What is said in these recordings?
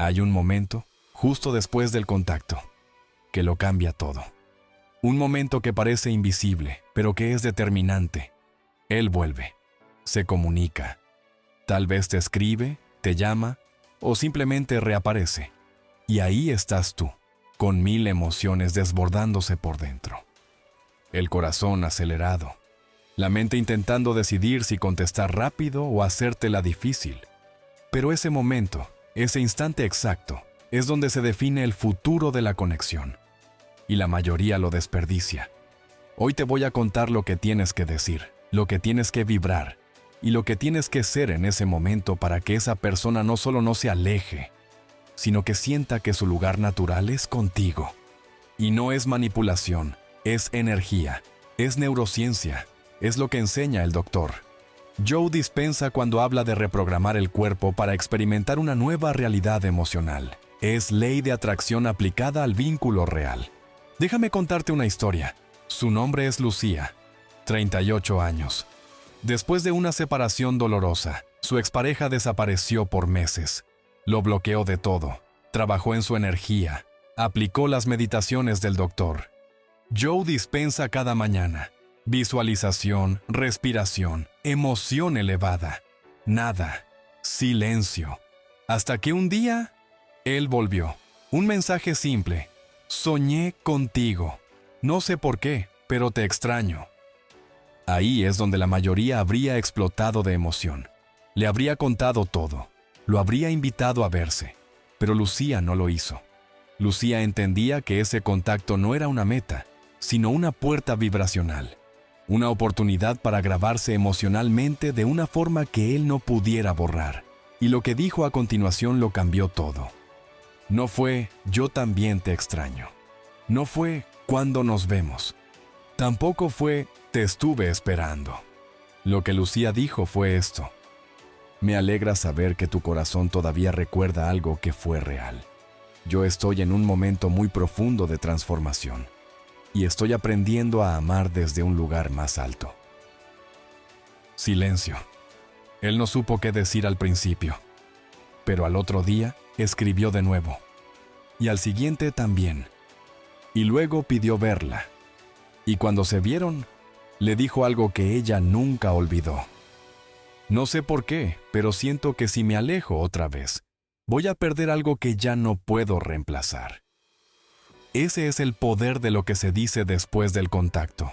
Hay un momento, justo después del contacto, que lo cambia todo. Un momento que parece invisible, pero que es determinante. Él vuelve, se comunica. Tal vez te escribe, te llama o simplemente reaparece. Y ahí estás tú, con 1000 emociones desbordándose por dentro. El corazón acelerado, la mente intentando decidir si contestar rápido o hacértela difícil. Pero ese momento, ese instante exacto, es donde se define el futuro de la conexión. Y la mayoría lo desperdicia. Hoy te voy a contar lo que tienes que decir, lo que tienes que vibrar y lo que tienes que ser en ese momento para que esa persona no solo no se aleje, sino que sienta que su lugar natural es contigo. Y no es manipulación, es energía, es neurociencia, es lo que enseña el doctor Joe Dispenza cuando habla de reprogramar el cuerpo para experimentar una nueva realidad emocional. Es ley de atracción aplicada al vínculo real. Déjame contarte una historia. Su nombre es Lucía, 38 años. Después de una separación dolorosa, su expareja desapareció por meses. Lo bloqueó de todo, trabajó en su energía, aplicó las meditaciones del doctor Joe Dispenza cada mañana. Visualización, respiración, emoción elevada. Nada, silencio. Hasta que un día, él volvió. Un mensaje simple. Soñé contigo. No sé por qué, pero te extraño. Ahí es donde la mayoría habría explotado de emoción. Le habría contado todo. Lo habría invitado a verse. Pero Lucía no lo hizo. Lucía entendía que ese contacto no era una meta, sino una puerta vibracional. Una oportunidad para grabarse emocionalmente de una forma que él no pudiera borrar. Y lo que dijo a continuación lo cambió todo. No fue yo también te extraño. No fue cuándo nos vemos. Tampoco fue te estuve esperando. Lo que Lucía dijo fue esto. Me alegra saber que tu corazón todavía recuerda algo que fue real. Yo estoy en un momento muy profundo de transformación. Y estoy aprendiendo a amar desde un lugar más alto. Silencio. Él no supo qué decir al principio, pero al otro día escribió de nuevo, y al siguiente también, y luego pidió verla, y cuando se vieron, le dijo algo que ella nunca olvidó. No sé por qué, pero siento que si me alejo otra vez, voy a perder algo que ya no puedo reemplazar. Ese es el poder de lo que se dice después del contacto.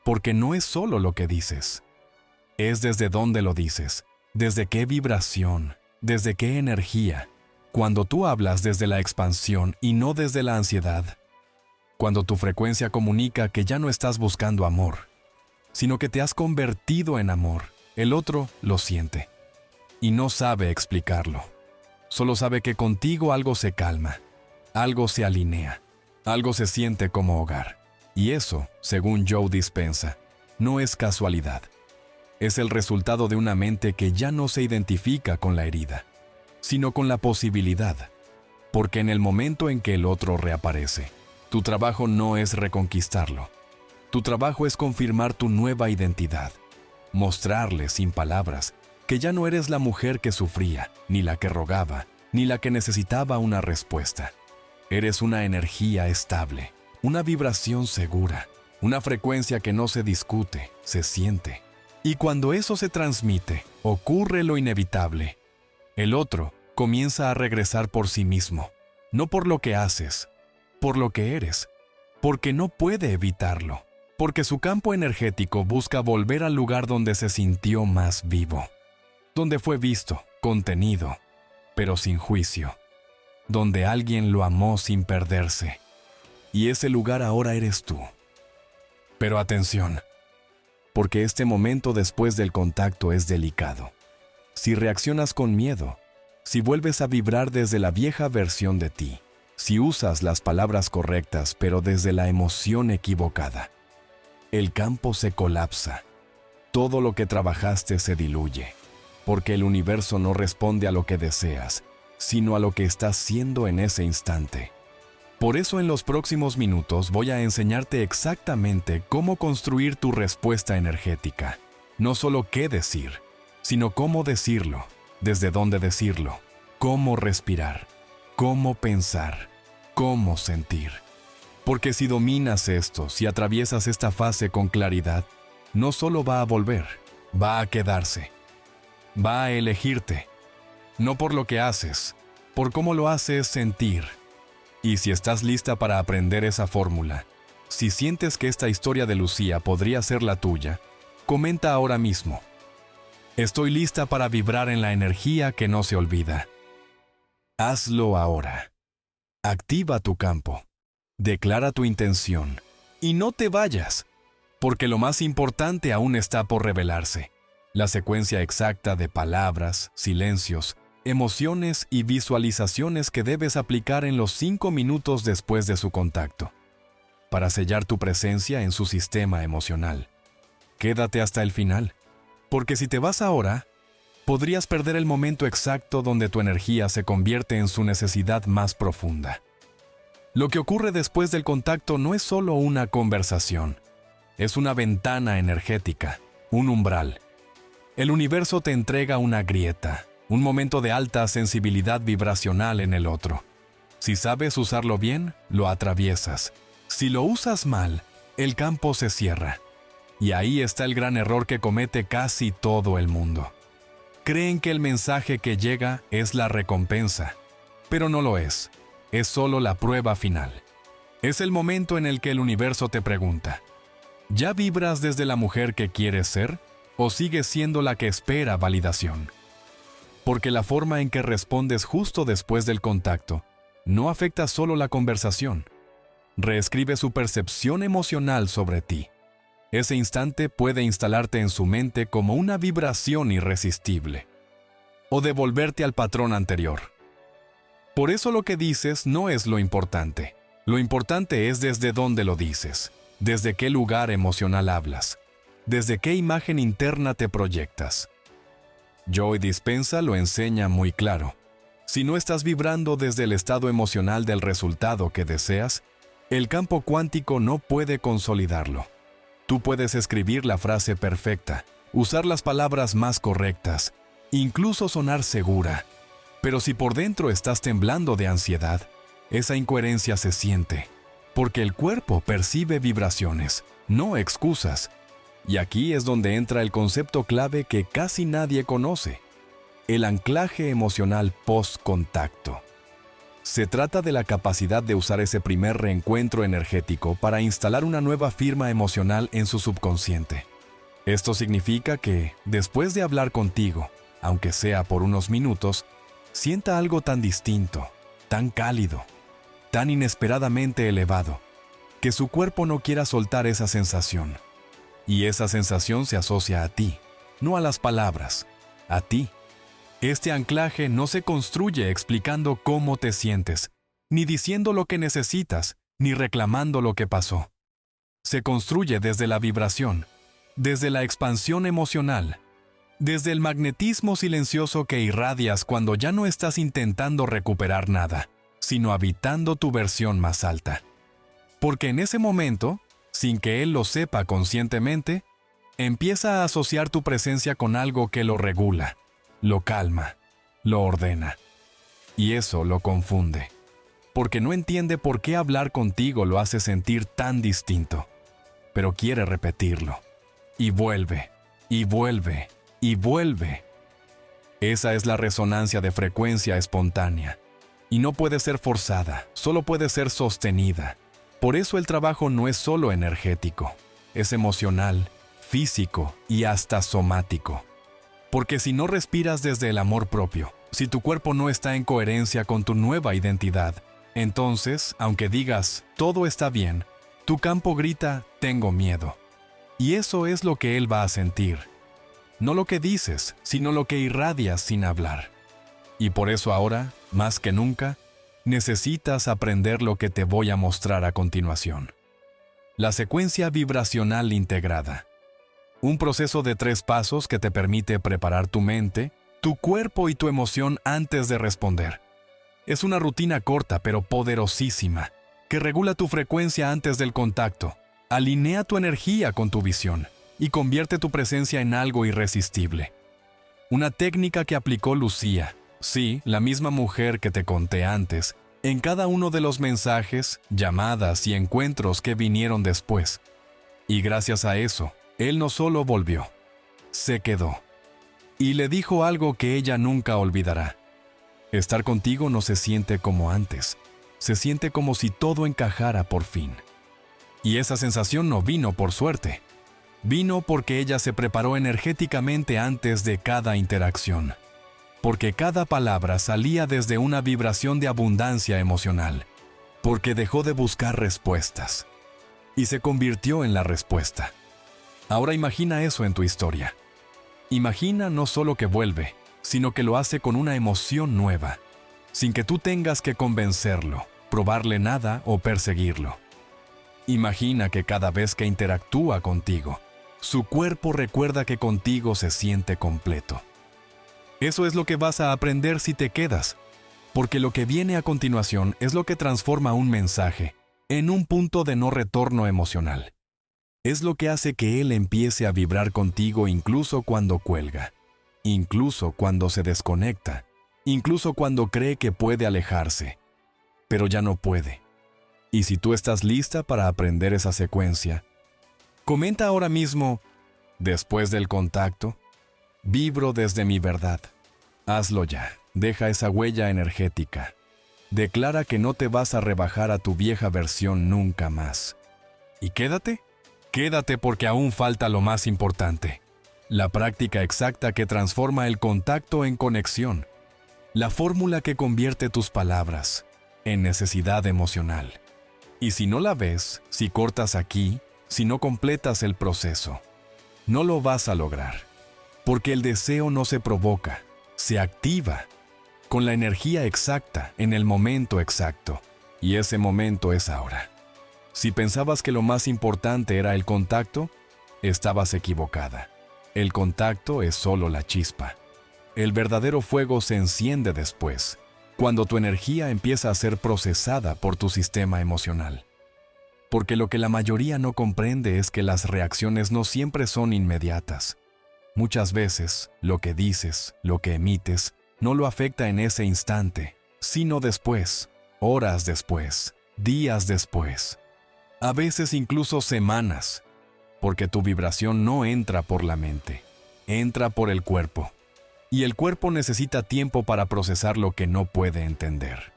Porque no es solo lo que dices. Es desde dónde lo dices, desde qué vibración, desde qué energía. Cuando tú hablas desde la expansión y no desde la ansiedad. Cuando tu frecuencia comunica que ya no estás buscando amor, sino que te has convertido en amor, el otro lo siente. Y no sabe explicarlo. Solo sabe que contigo algo se calma, algo se alinea. Algo se siente como hogar. Y eso, según Joe Dispenza, no es casualidad. Es el resultado de una mente que ya no se identifica con la herida, sino con la posibilidad. Porque en el momento en que el otro reaparece, tu trabajo no es reconquistarlo. Tu trabajo es confirmar tu nueva identidad. Mostrarle sin palabras que ya no eres la mujer que sufría, ni la que rogaba, ni la que necesitaba una respuesta. Eres una energía estable, una vibración segura, una frecuencia que no se discute, se siente. Y cuando eso se transmite, ocurre lo inevitable. El otro comienza a regresar por sí mismo, no por lo que haces, por lo que eres, porque no puede evitarlo, porque su campo energético busca volver al lugar donde se sintió más vivo, donde fue visto, contenido, pero sin juicio. Donde alguien lo amó sin perderse. Y ese lugar ahora eres tú. Pero atención, porque este momento después del contacto es delicado. Si reaccionas con miedo, si vuelves a vibrar desde la vieja versión de ti, si usas las palabras correctas pero desde la emoción equivocada, el campo se colapsa. Todo lo que trabajaste se diluye, porque el universo no responde a lo que deseas, sino a lo que estás siendo en ese instante. Por eso en los próximos minutos voy a enseñarte exactamente cómo construir tu respuesta energética. No solo qué decir, sino cómo decirlo, desde dónde decirlo, cómo respirar, cómo pensar, cómo sentir. Porque si dominas esto, si atraviesas esta fase con claridad, no solo va a volver, va a quedarse, va a elegirte, no por lo que haces, por cómo lo haces sentir. Y si estás lista para aprender esa fórmula, si sientes que esta historia de Lucía podría ser la tuya, comenta ahora mismo. Estoy lista para vibrar en la energía que no se olvida. Hazlo ahora. Activa tu campo. Declara tu intención. Y no te vayas, porque lo más importante aún está por revelarse. La secuencia exacta de palabras, silencios, emociones y visualizaciones que debes aplicar en los 5 minutos después de su contacto, para sellar tu presencia en su sistema emocional. Quédate hasta el final, porque si te vas ahora, podrías perder el momento exacto donde tu energía se convierte en su necesidad más profunda. Lo que ocurre después del contacto no es solo una conversación, es una ventana energética, un umbral. El universo te entrega una grieta, un momento de alta sensibilidad vibracional en el otro. Si sabes usarlo bien, lo atraviesas. Si lo usas mal, el campo se cierra. Y ahí está el gran error que comete casi todo el mundo. Creen que el mensaje que llega es la recompensa, pero no lo es. Es solo la prueba final. Es el momento en el que el universo te pregunta: ¿ya vibras desde la mujer que quieres ser o sigues siendo la que espera validación? Porque la forma en que respondes justo después del contacto no afecta solo la conversación, reescribe su percepción emocional sobre ti. Ese instante puede instalarte en su mente como una vibración irresistible, o devolverte al patrón anterior. Por eso lo que dices no es lo importante. Lo importante es desde dónde lo dices, desde qué lugar emocional hablas, desde qué imagen interna te proyectas. Joe Dispenza lo enseña muy claro. Si no estás vibrando desde el estado emocional del resultado que deseas, el campo cuántico no puede consolidarlo. Tú puedes escribir la frase perfecta, usar las palabras más correctas, incluso sonar segura. Pero si por dentro estás temblando de ansiedad, esa incoherencia se siente, porque el cuerpo percibe vibraciones, no excusas. Y aquí es donde entra el concepto clave que casi nadie conoce: el anclaje emocional post-contacto. Se trata de la capacidad de usar ese primer reencuentro energético para instalar una nueva firma emocional en su subconsciente. Esto significa que, después de hablar contigo, aunque sea por unos minutos, sienta algo tan distinto, tan cálido, tan inesperadamente elevado, que su cuerpo no quiera soltar esa sensación. Y esa sensación se asocia a ti, no a las palabras, a ti. Este anclaje no se construye explicando cómo te sientes, ni diciendo lo que necesitas, ni reclamando lo que pasó. Se construye desde la vibración, desde la expansión emocional, desde el magnetismo silencioso que irradias cuando ya no estás intentando recuperar nada, sino habitando tu versión más alta. Porque en ese momento, sin que él lo sepa conscientemente, empieza a asociar tu presencia con algo que lo regula, lo calma, lo ordena. Y eso lo confunde, porque no entiende por qué hablar contigo lo hace sentir tan distinto, pero quiere repetirlo. Y vuelve, y vuelve, y vuelve. Esa es la resonancia de frecuencia espontánea, y no puede ser forzada, solo puede ser sostenida. Por eso el trabajo no es solo energético, es emocional, físico y hasta somático. Porque si no respiras desde el amor propio, si tu cuerpo no está en coherencia con tu nueva identidad, entonces, aunque digas, todo está bien, tu campo grita, tengo miedo. Y eso es lo que él va a sentir. No lo que dices, sino lo que irradias sin hablar. Y por eso ahora, más que nunca, necesitas aprender lo que te voy a mostrar a continuación. La secuencia vibracional integrada. Un proceso de 3 pasos que te permite preparar tu mente, tu cuerpo y tu emoción antes de responder. Es una rutina corta pero poderosísima, que regula tu frecuencia antes del contacto, alinea tu energía con tu visión y convierte tu presencia en algo irresistible. Una técnica que aplicó Lucía, Sí, la misma mujer que te conté antes, en cada uno de los mensajes, llamadas y encuentros que vinieron después. Y gracias a eso, él no solo volvió, se quedó. Y le dijo algo que ella nunca olvidará. Estar contigo no se siente como antes, se siente como si todo encajara por fin. Y esa sensación no vino por suerte. Vino porque ella se preparó energéticamente antes de cada interacción. Porque cada palabra salía desde una vibración de abundancia emocional. Porque dejó de buscar respuestas. Y se convirtió en la respuesta. Ahora imagina eso en tu historia. Imagina no solo que vuelve, sino que lo hace con una emoción nueva, sin que tú tengas que convencerlo, probarle nada o perseguirlo. Imagina que cada vez que interactúa contigo, su cuerpo recuerda que contigo se siente completo. Eso es lo que vas a aprender si te quedas, porque lo que viene a continuación es lo que transforma un mensaje en un punto de no retorno emocional. Es lo que hace que él empiece a vibrar contigo incluso cuando cuelga, incluso cuando se desconecta, incluso cuando cree que puede alejarse, pero ya no puede. Y si tú estás lista para aprender esa secuencia, comenta ahora mismo, después del contacto, vibro desde mi verdad. Hazlo ya, deja esa huella energética. Declara que no te vas a rebajar a tu vieja versión nunca más. Y quédate porque aún falta lo más importante. La práctica exacta que transforma el contacto en conexión. La fórmula que convierte tus palabras en necesidad emocional. Y si no la ves, si cortas aquí, si no completas el proceso, no lo vas a lograr. Porque el deseo no se provoca, se activa, con la energía exacta, en el momento exacto. Y ese momento es ahora. Si pensabas que lo más importante era el contacto, estabas equivocada. El contacto es solo la chispa. El verdadero fuego se enciende después, cuando tu energía empieza a ser procesada por tu sistema emocional. Porque lo que la mayoría no comprende es que las reacciones no siempre son inmediatas. Muchas veces, lo que dices, lo que emites, no lo afecta en ese instante, sino después, horas después, días después. A veces incluso semanas, porque tu vibración no entra por la mente, entra por el cuerpo. Y el cuerpo necesita tiempo para procesar lo que no puede entender.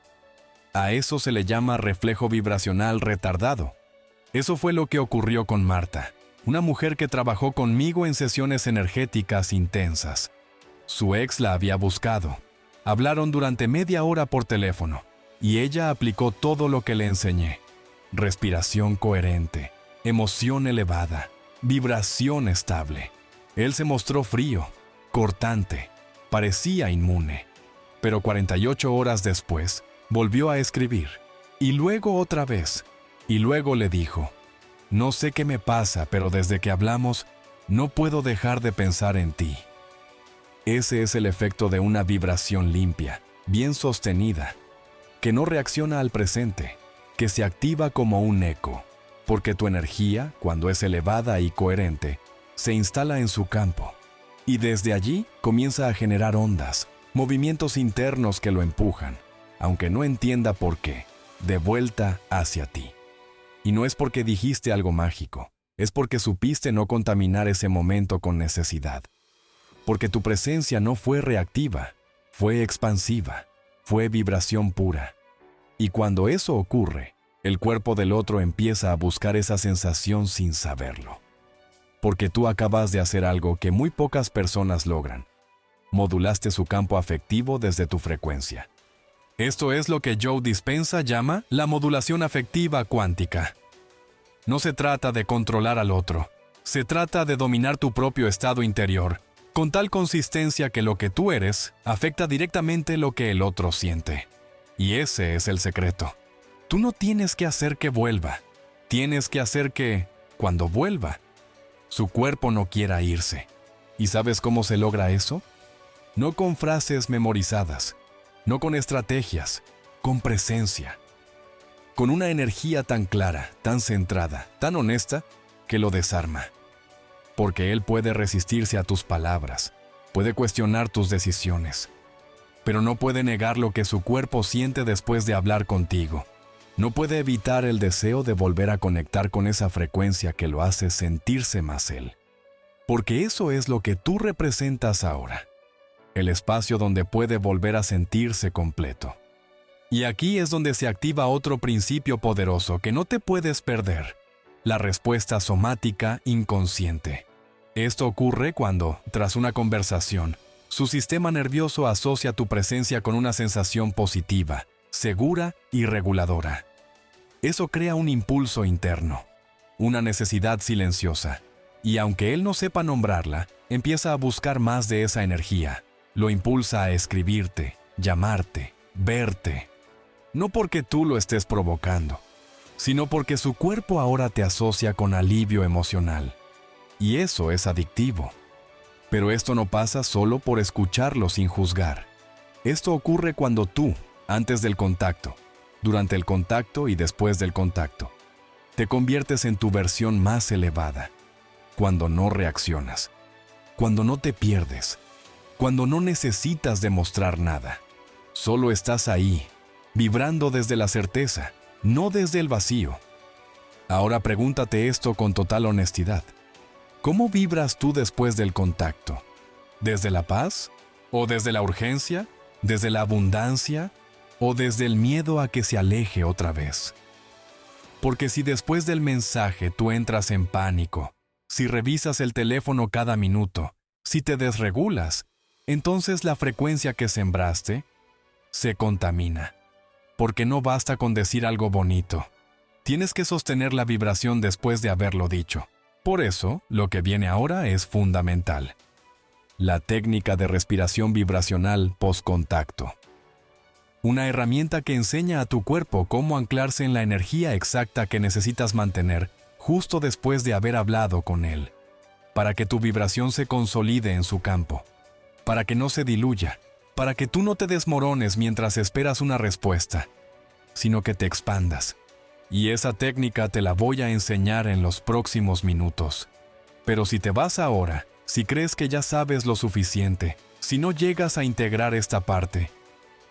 A eso se le llama reflejo vibracional retardado. Eso fue lo que ocurrió con Marta, una mujer que trabajó conmigo en sesiones energéticas intensas. Su ex la había buscado. Hablaron durante media hora por teléfono, y ella aplicó todo lo que le enseñé. Respiración coherente, emoción elevada, vibración estable. Él se mostró frío, cortante, parecía inmune. Pero 48 horas después, volvió a escribir. Y luego otra vez. Y luego le dijo, no sé qué me pasa, pero desde que hablamos, no puedo dejar de pensar en ti. Ese es el efecto de una vibración limpia, bien sostenida, que no reacciona al presente, que se activa como un eco, porque tu energía, cuando es elevada y coherente, se instala en su campo, y desde allí comienza a generar ondas, movimientos internos que lo empujan, aunque no entienda por qué, de vuelta hacia ti. Y no es porque dijiste algo mágico, es porque supiste no contaminar ese momento con necesidad. Porque tu presencia no fue reactiva, fue expansiva, fue vibración pura. Y cuando eso ocurre, el cuerpo del otro empieza a buscar esa sensación sin saberlo. Porque tú acabas de hacer algo que muy pocas personas logran. Modulaste su campo afectivo desde tu frecuencia. Esto es lo que Joe Dispenza llama la modulación afectiva cuántica. No se trata de controlar al otro, se trata de dominar tu propio estado interior, con tal consistencia que lo que tú eres afecta directamente lo que el otro siente. Y ese es el secreto. Tú no tienes que hacer que vuelva, tienes que hacer que, cuando vuelva, su cuerpo no quiera irse. ¿Y sabes cómo se logra eso? No con frases memorizadas, no con estrategias, con presencia. Con una energía tan clara, tan centrada, tan honesta, que lo desarma. Porque él puede resistirse a tus palabras, puede cuestionar tus decisiones. pero no puede negar lo que su cuerpo siente después de hablar contigo. No puede evitar el deseo de volver a conectar con esa frecuencia que lo hace sentirse más él. Porque eso es lo que tú representas ahora. El espacio donde puede volver a sentirse completo. Y aquí es donde se activa otro principio poderoso que no te puedes perder: la respuesta somática inconsciente. Esto ocurre cuando, tras una conversación, su sistema nervioso asocia tu presencia con una sensación positiva, segura y reguladora. Eso crea un impulso interno, una necesidad silenciosa, y aunque él no sepa nombrarla, empieza a buscar más de esa energía. Lo impulsa a escribirte, llamarte, verte. No porque tú lo estés provocando, sino porque su cuerpo ahora te asocia con alivio emocional. Y eso es adictivo. Pero esto no pasa solo por escucharlo sin juzgar. Esto ocurre cuando tú, antes del contacto, durante el contacto y después del contacto, te conviertes en tu versión más elevada. Cuando no reaccionas, cuando no te pierdes, cuando no necesitas demostrar nada. Solo estás ahí, vibrando desde la certeza, no desde el vacío. Ahora pregúntate esto con total honestidad. ¿Cómo vibras tú después del contacto? ¿Desde la paz? ¿O desde la urgencia? ¿Desde la abundancia? ¿O desde el miedo a que se aleje otra vez? Porque si después del mensaje tú entras en pánico, si revisas el teléfono cada minuto, si te desregulas, entonces la frecuencia que sembraste se contamina. Porque no basta con decir algo bonito. Tienes que sostener la vibración después de haberlo dicho. Por eso, lo que viene ahora es fundamental. La técnica de respiración vibracional post-contacto. Una herramienta que enseña a tu cuerpo cómo anclarse en la energía exacta que necesitas mantener justo después de haber hablado con él, para que tu vibración se consolide en su campo, para que no se diluya, para que tú no te desmorones mientras esperas una respuesta, sino que te expandas. Y esa técnica te la voy a enseñar en los próximos minutos. Pero si te vas ahora, si crees que ya sabes lo suficiente, si no llegas a integrar esta parte,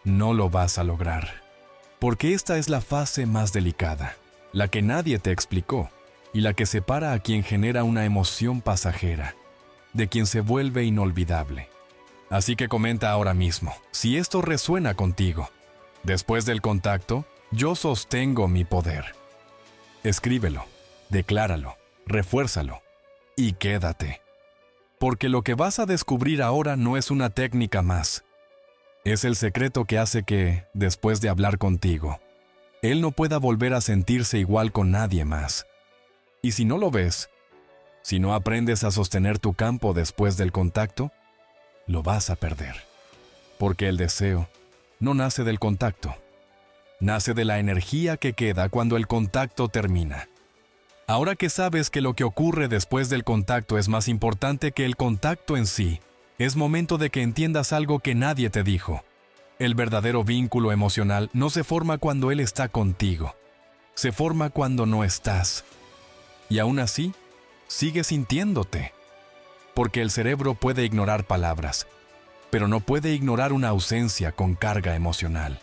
no lo vas a lograr. Porque esta es la fase más delicada, la que nadie te explicó, y la que separa a quien genera una emoción pasajera, de quien se vuelve inolvidable. Así que comenta ahora mismo, si esto resuena contigo. Después del contacto, yo sostengo mi poder. Escríbelo, decláralo, refuérzalo y quédate. Porque lo que vas a descubrir ahora no es una técnica más. Es el secreto que hace que, después de hablar contigo, él no pueda volver a sentirse igual con nadie más. Y si no lo ves, si no aprendes a sostener tu campo después del contacto, lo vas a perder. Porque el deseo no nace del contacto. Nace de la energía que queda cuando el contacto termina. Ahora que sabes que lo que ocurre después del contacto es más importante que el contacto en sí, es momento de que entiendas algo que nadie te dijo. El verdadero vínculo emocional no se forma cuando él está contigo. Se forma cuando no estás. Y aún así, sigue sintiéndote. Porque el cerebro puede ignorar palabras, pero no puede ignorar una ausencia con carga emocional.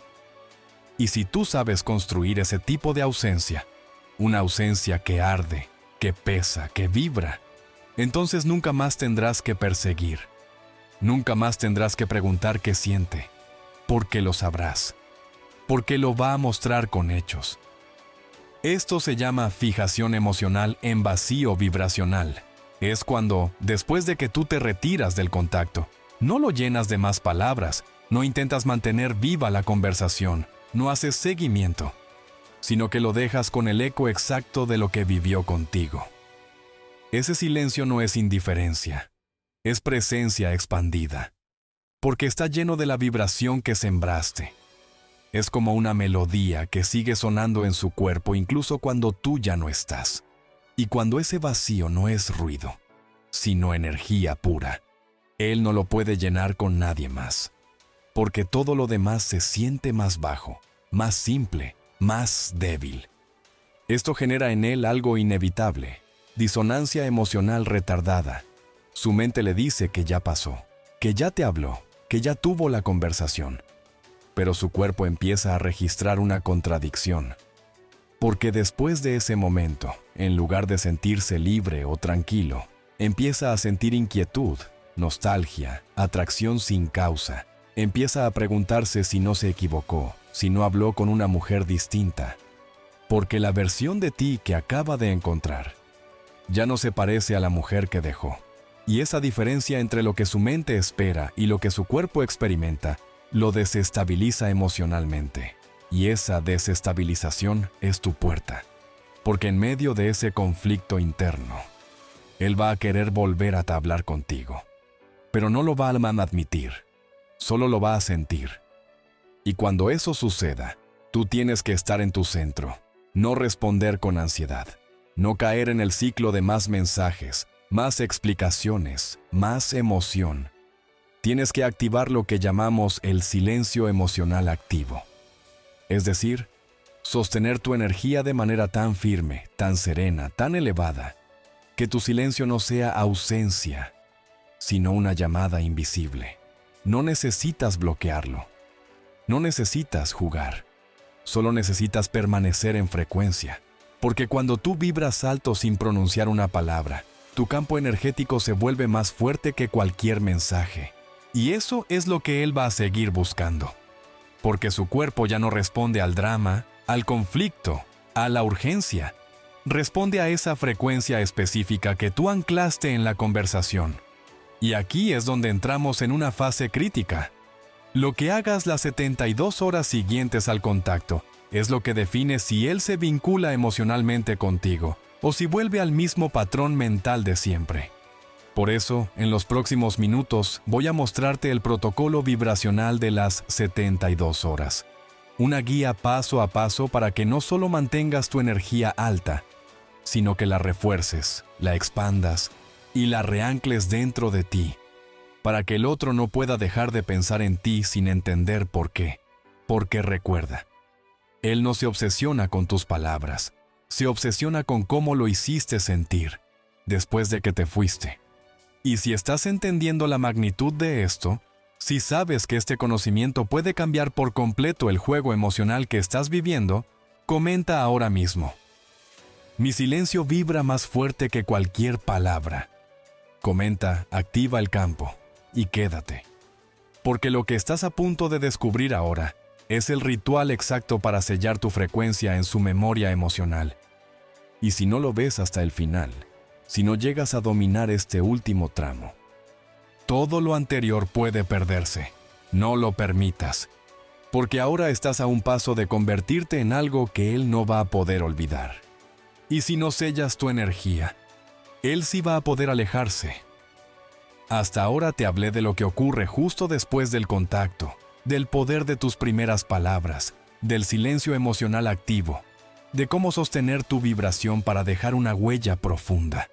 Y si tú sabes construir ese tipo de ausencia, una ausencia que arde, que pesa, que vibra, entonces nunca más tendrás que perseguir. Nunca más tendrás que preguntar qué siente, porque lo sabrás, porque lo va a mostrar con hechos. Esto se llama fijación emocional en vacío vibracional. Es cuando, después de que tú te retiras del contacto, no lo llenas de más palabras, no intentas mantener viva la conversación, no haces seguimiento, sino que lo dejas con el eco exacto de lo que vivió contigo. Ese silencio no es indiferencia, es presencia expandida, porque está lleno de la vibración que sembraste. Es como una melodía que sigue sonando en su cuerpo incluso cuando tú ya no estás. Y cuando ese vacío no es ruido, sino energía pura, él no lo puede llenar con nadie más. Porque todo lo demás se siente más bajo, más simple, más débil. Esto genera en él algo inevitable, disonancia emocional retardada. Su mente le dice que ya pasó, que ya te habló, que ya tuvo la conversación, pero su cuerpo empieza a registrar una contradicción. Porque después de ese momento, en lugar de sentirse libre o tranquilo, empieza a sentir inquietud, nostalgia, atracción sin causa. Empieza a preguntarse si no se equivocó, si no habló con una mujer distinta. Porque la versión de ti que acaba de encontrar ya no se parece a la mujer que dejó. Y esa diferencia entre lo que su mente espera y lo que su cuerpo experimenta lo desestabiliza emocionalmente. Y esa desestabilización es tu puerta. Porque en medio de ese conflicto interno, él va a querer volver a hablar contigo. Pero no lo va a admitir, solo lo va a sentir. Y cuando eso suceda, tú tienes que estar en tu centro, no responder con ansiedad, no caer en el ciclo de más mensajes, más explicaciones, más emoción. Tienes que activar lo que llamamos el silencio emocional activo. Es decir, sostener tu energía de manera tan firme, tan serena, tan elevada, que tu silencio no sea ausencia, sino una llamada invisible. No necesitas bloquearlo. No necesitas jugar. Solo necesitas permanecer en frecuencia. Porque cuando tú vibras alto sin pronunciar una palabra, tu campo energético se vuelve más fuerte que cualquier mensaje. Y eso es lo que él va a seguir buscando. Porque su cuerpo ya no responde al drama, al conflicto, a la urgencia. Responde a esa frecuencia específica que tú anclaste en la conversación. Y aquí es donde entramos en una fase crítica. Lo que hagas las 72 horas siguientes al contacto es lo que define si él se vincula emocionalmente contigo o si vuelve al mismo patrón mental de siempre. Por eso, en los próximos minutos voy a mostrarte el protocolo vibracional de las 72 horas. Una guía paso a paso para que no solo mantengas tu energía alta, sino que la refuerces, la expandas y la reancles dentro de ti, para que el otro no pueda dejar de pensar en ti sin entender por qué. Porque recuerda, él no se obsesiona con tus palabras, se obsesiona con cómo lo hiciste sentir después de que te fuiste. Y si estás entendiendo la magnitud de esto, si sabes que este conocimiento puede cambiar por completo el juego emocional que estás viviendo, comenta ahora mismo: mi silencio vibra más fuerte que cualquier palabra. Comenta, activa el campo y quédate. Porque lo que estás a punto de descubrir ahora es el ritual exacto para sellar tu frecuencia en su memoria emocional. Y si no lo ves hasta el final, si no llegas a dominar este último tramo, todo lo anterior puede perderse. No lo permitas, porque ahora estás a un paso de convertirte en algo que él no va a poder olvidar. Y si no sellas tu energía, él sí va a poder alejarse. Hasta ahora te hablé de lo que ocurre justo después del contacto, del poder de tus primeras palabras, del silencio emocional activo, de cómo sostener tu vibración para dejar una huella profunda.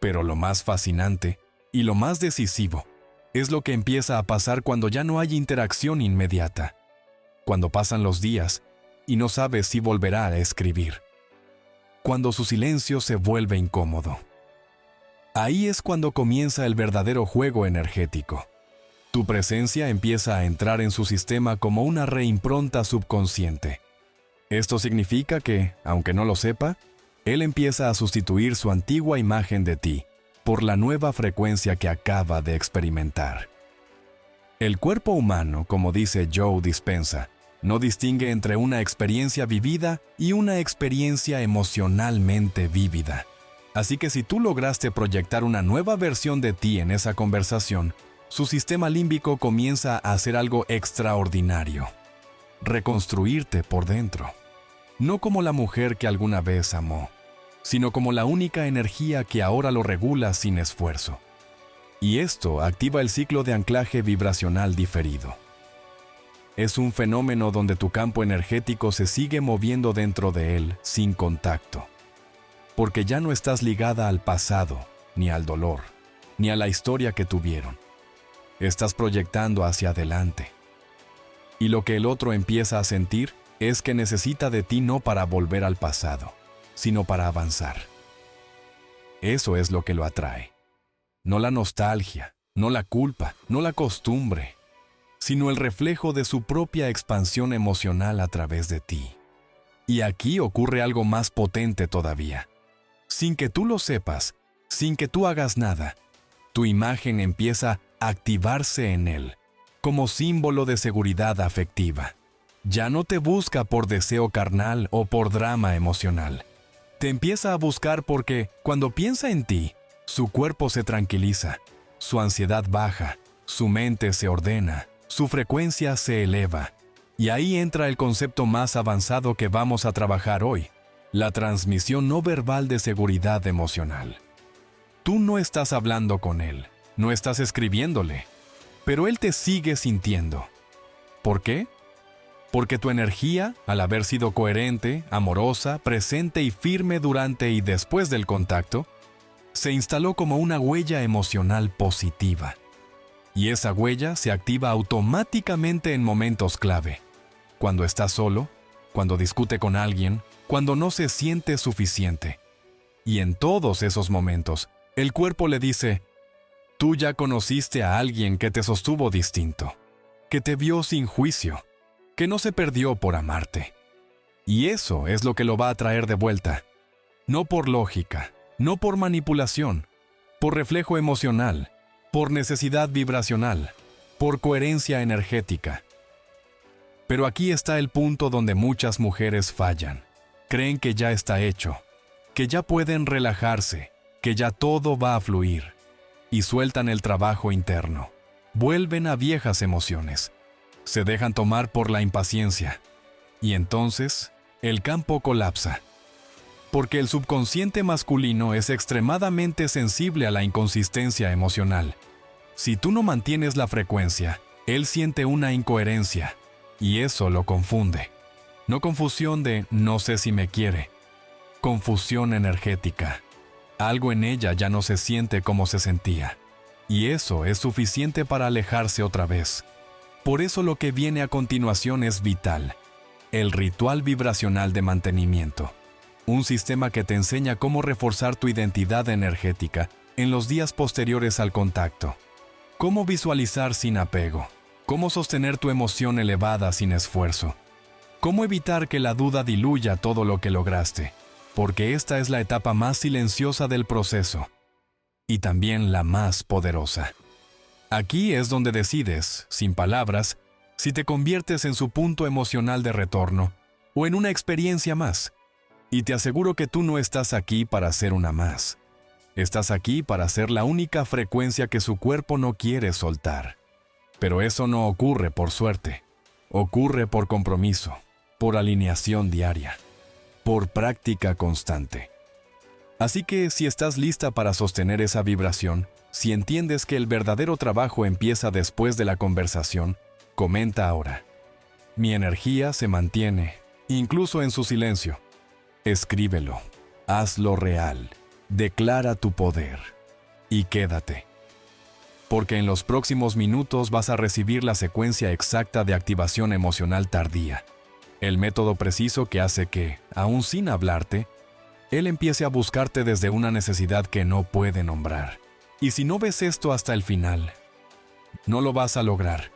Pero lo más fascinante y lo más decisivo es lo que empieza a pasar cuando ya no hay interacción inmediata, cuando pasan los días y no sabes si volverá a escribir, cuando su silencio se vuelve incómodo. Ahí es cuando comienza el verdadero juego energético. Tu presencia empieza a entrar en su sistema como una reimpronta subconsciente. Esto significa que, aunque no lo sepa, él empieza a sustituir su antigua imagen de ti por la nueva frecuencia que acaba de experimentar. El cuerpo humano, como dice Joe Dispenza, no distingue entre una experiencia vivida y una experiencia emocionalmente vívida. Así que si tú lograste proyectar una nueva versión de ti en esa conversación, su sistema límbico comienza a hacer algo extraordinario: reconstruirte por dentro. No como la mujer que alguna vez amó, sino como la única energía que ahora lo regula sin esfuerzo. Y esto activa el ciclo de anclaje vibracional diferido. Es un fenómeno donde tu campo energético se sigue moviendo dentro de él sin contacto. Porque ya no estás ligada al pasado, ni al dolor, ni a la historia que tuvieron. Estás proyectando hacia adelante. Y lo que el otro empieza a sentir es que necesita de ti no para volver al pasado, sino para avanzar. Eso es lo que lo atrae. No la nostalgia, no la culpa, no la costumbre, sino el reflejo de su propia expansión emocional a través de ti. Y aquí ocurre algo más potente todavía. Sin que tú lo sepas, sin que tú hagas nada, tu imagen empieza a activarse en él, como símbolo de seguridad afectiva. Ya no te busca por deseo carnal o por drama emocional. Te empieza a buscar porque, cuando piensa en ti, su cuerpo se tranquiliza, su ansiedad baja, su mente se ordena, su frecuencia se eleva. Y ahí entra el concepto más avanzado que vamos a trabajar hoy, la transmisión no verbal de seguridad emocional. Tú no estás hablando con él, no estás escribiéndole, pero él te sigue sintiendo. ¿Por qué? Porque tu energía, al haber sido coherente, amorosa, presente y firme durante y después del contacto, se instaló como una huella emocional positiva. Y esa huella se activa automáticamente en momentos clave. Cuando está solo, cuando discute con alguien, cuando no se siente suficiente. Y en todos esos momentos, el cuerpo le dice, tú ya conociste a alguien que te sostuvo distinto, que te vio sin juicio, que no se perdió por amarte. Y eso es lo que lo va a traer de vuelta. No por lógica, no por manipulación, por reflejo emocional, por necesidad vibracional, por coherencia energética. Pero aquí está el punto donde muchas mujeres fallan. Creen que ya está hecho, que ya pueden relajarse, que ya todo va a fluir, y sueltan el trabajo interno. Vuelven a viejas emociones. Se dejan tomar por la impaciencia. Y entonces, el campo colapsa. Porque el subconsciente masculino es extremadamente sensible a la inconsistencia emocional. Si tú no mantienes la frecuencia, él siente una incoherencia, y eso lo confunde. No confusión de no sé si me quiere. Confusión energética. Algo en ella ya no se siente como se sentía. Y eso es suficiente para alejarse otra vez. Por eso lo que viene a continuación es vital. El ritual vibracional de mantenimiento. Un sistema que te enseña cómo reforzar tu identidad energética en los días posteriores al contacto. Cómo visualizar sin apego. Cómo sostener tu emoción elevada sin esfuerzo. Cómo evitar que la duda diluya todo lo que lograste. Porque esta es la etapa más silenciosa del proceso. Y también la más poderosa. Aquí es donde decides, sin palabras, si te conviertes en su punto emocional de retorno o en una experiencia más. Y te aseguro que tú no estás aquí para ser una más. Estás aquí para ser la única frecuencia que su cuerpo no quiere soltar. Pero eso no ocurre por suerte. Ocurre por compromiso, por alineación diaria, por práctica constante. Así que si estás lista para sostener esa vibración, si entiendes que el verdadero trabajo empieza después de la conversación, comenta ahora. Mi energía se mantiene, incluso en su silencio. Escríbelo, hazlo real, declara tu poder y quédate. Porque en los próximos minutos vas a recibir la secuencia exacta de activación emocional tardía. El método preciso que hace que, aún sin hablarte, él empiece a buscarte desde una necesidad que no puede nombrar. Y si no ves esto hasta el final, no lo vas a lograr.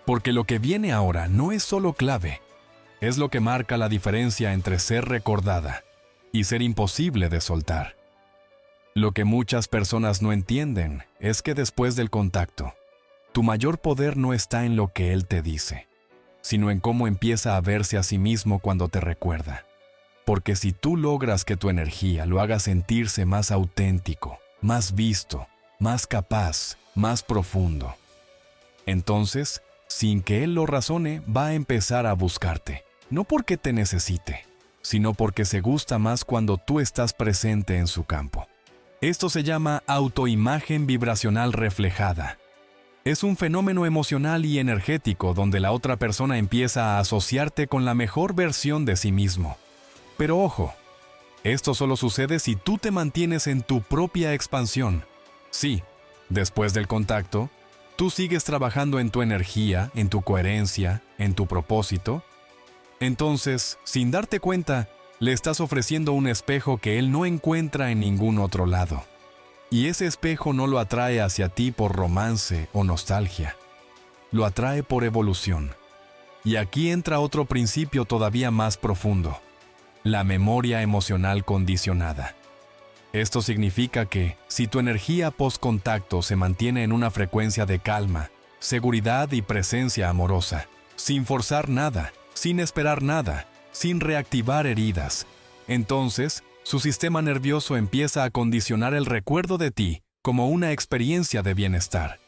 Porque lo que viene ahora no es solo clave, es lo que marca la diferencia entre ser recordada y ser imposible de soltar. Lo que muchas personas no entienden es que después del contacto, tu mayor poder no está en lo que él te dice, sino en cómo empieza a verse a sí mismo cuando te recuerda. Porque si tú logras que tu energía lo haga sentirse más auténtico, más visto, más capaz, más profundo, entonces, sin que él lo razone, va a empezar a buscarte. No porque te necesite, sino porque se gusta más cuando tú estás presente en su campo. Esto se llama autoimagen vibracional reflejada. Es un fenómeno emocional y energético donde la otra persona empieza a asociarte con la mejor versión de sí mismo. Pero ojo, esto solo sucede si tú te mantienes en tu propia expansión. Sí, después del contacto, tú sigues trabajando en tu energía, en tu coherencia, en tu propósito. Entonces, sin darte cuenta, le estás ofreciendo un espejo que él no encuentra en ningún otro lado. Y ese espejo no lo atrae hacia ti por romance o nostalgia. lo atrae por evolución. Y aquí entra otro principio todavía más profundo: la memoria emocional condicionada. Esto significa que, si tu energía post-contacto se mantiene en una frecuencia de calma, seguridad y presencia amorosa, sin forzar nada, sin esperar nada, sin reactivar heridas, entonces su sistema nervioso empieza a condicionar el recuerdo de ti como una experiencia de bienestar,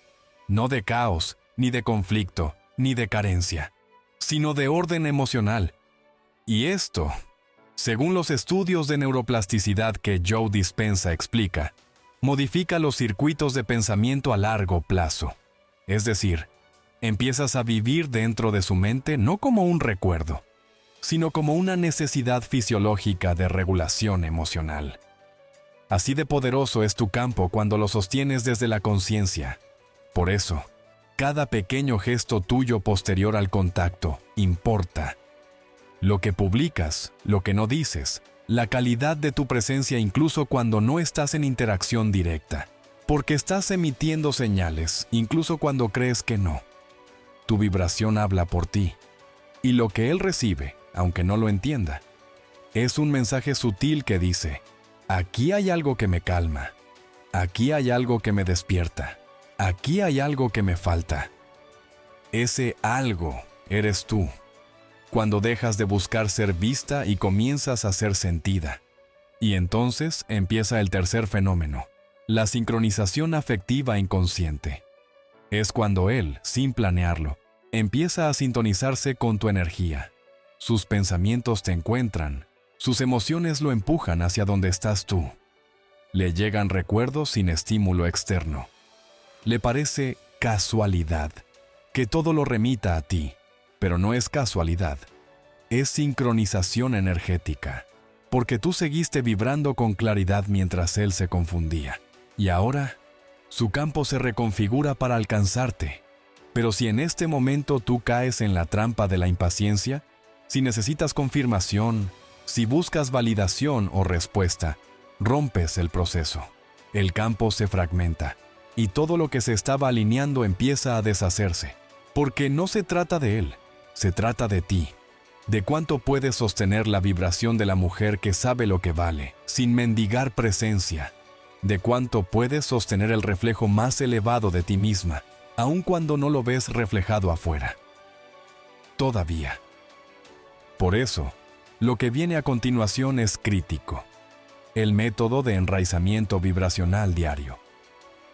no de caos, ni de conflicto, ni de carencia, sino de orden emocional. Y esto, según los estudios de neuroplasticidad que Joe Dispenza explica, modifica los circuitos de pensamiento a largo plazo. Es decir, empiezas a vivir dentro de su mente no como un recuerdo, sino como una necesidad fisiológica de regulación emocional. Así de poderoso es tu campo cuando lo sostienes desde la conciencia. Por eso, cada pequeño gesto tuyo posterior al contacto importa. Lo que publicas, lo que no dices, la calidad de tu presencia incluso cuando no estás en interacción directa, porque estás emitiendo señales incluso cuando crees que no. Tu vibración habla por ti, y lo que él recibe, aunque no lo entienda, es un mensaje sutil que dice: aquí hay algo que me calma, aquí hay algo que me despierta, aquí hay algo que me falta. Ese algo eres tú, cuando dejas de buscar ser vista y comienzas a ser sentida. Y entonces empieza el tercer fenómeno, la sincronización afectiva inconsciente. Es cuando él, sin planearlo, empieza a sintonizarse con tu energía. Sus pensamientos te encuentran, sus emociones lo empujan hacia donde estás tú. Le llegan recuerdos sin estímulo externo. Le parece casualidad que todo lo remita a ti, pero no es casualidad. Es sincronización energética, porque tú seguiste vibrando con claridad mientras él se confundía. Y ahora, su campo se reconfigura para alcanzarte. Pero si en este momento tú caes en la trampa de la impaciencia, si necesitas confirmación, si buscas validación o respuesta, rompes el proceso. El campo se fragmenta, y todo lo que se estaba alineando empieza a deshacerse. Porque no se trata de él, se trata de ti. De cuánto puedes sostener la vibración de la mujer que sabe lo que vale, sin mendigar presencia. De cuánto puedes sostener el reflejo más elevado de ti misma, aun cuando no lo ves reflejado afuera. Todavía. Por eso, lo que viene a continuación es crítico. El método de enraizamiento vibracional diario.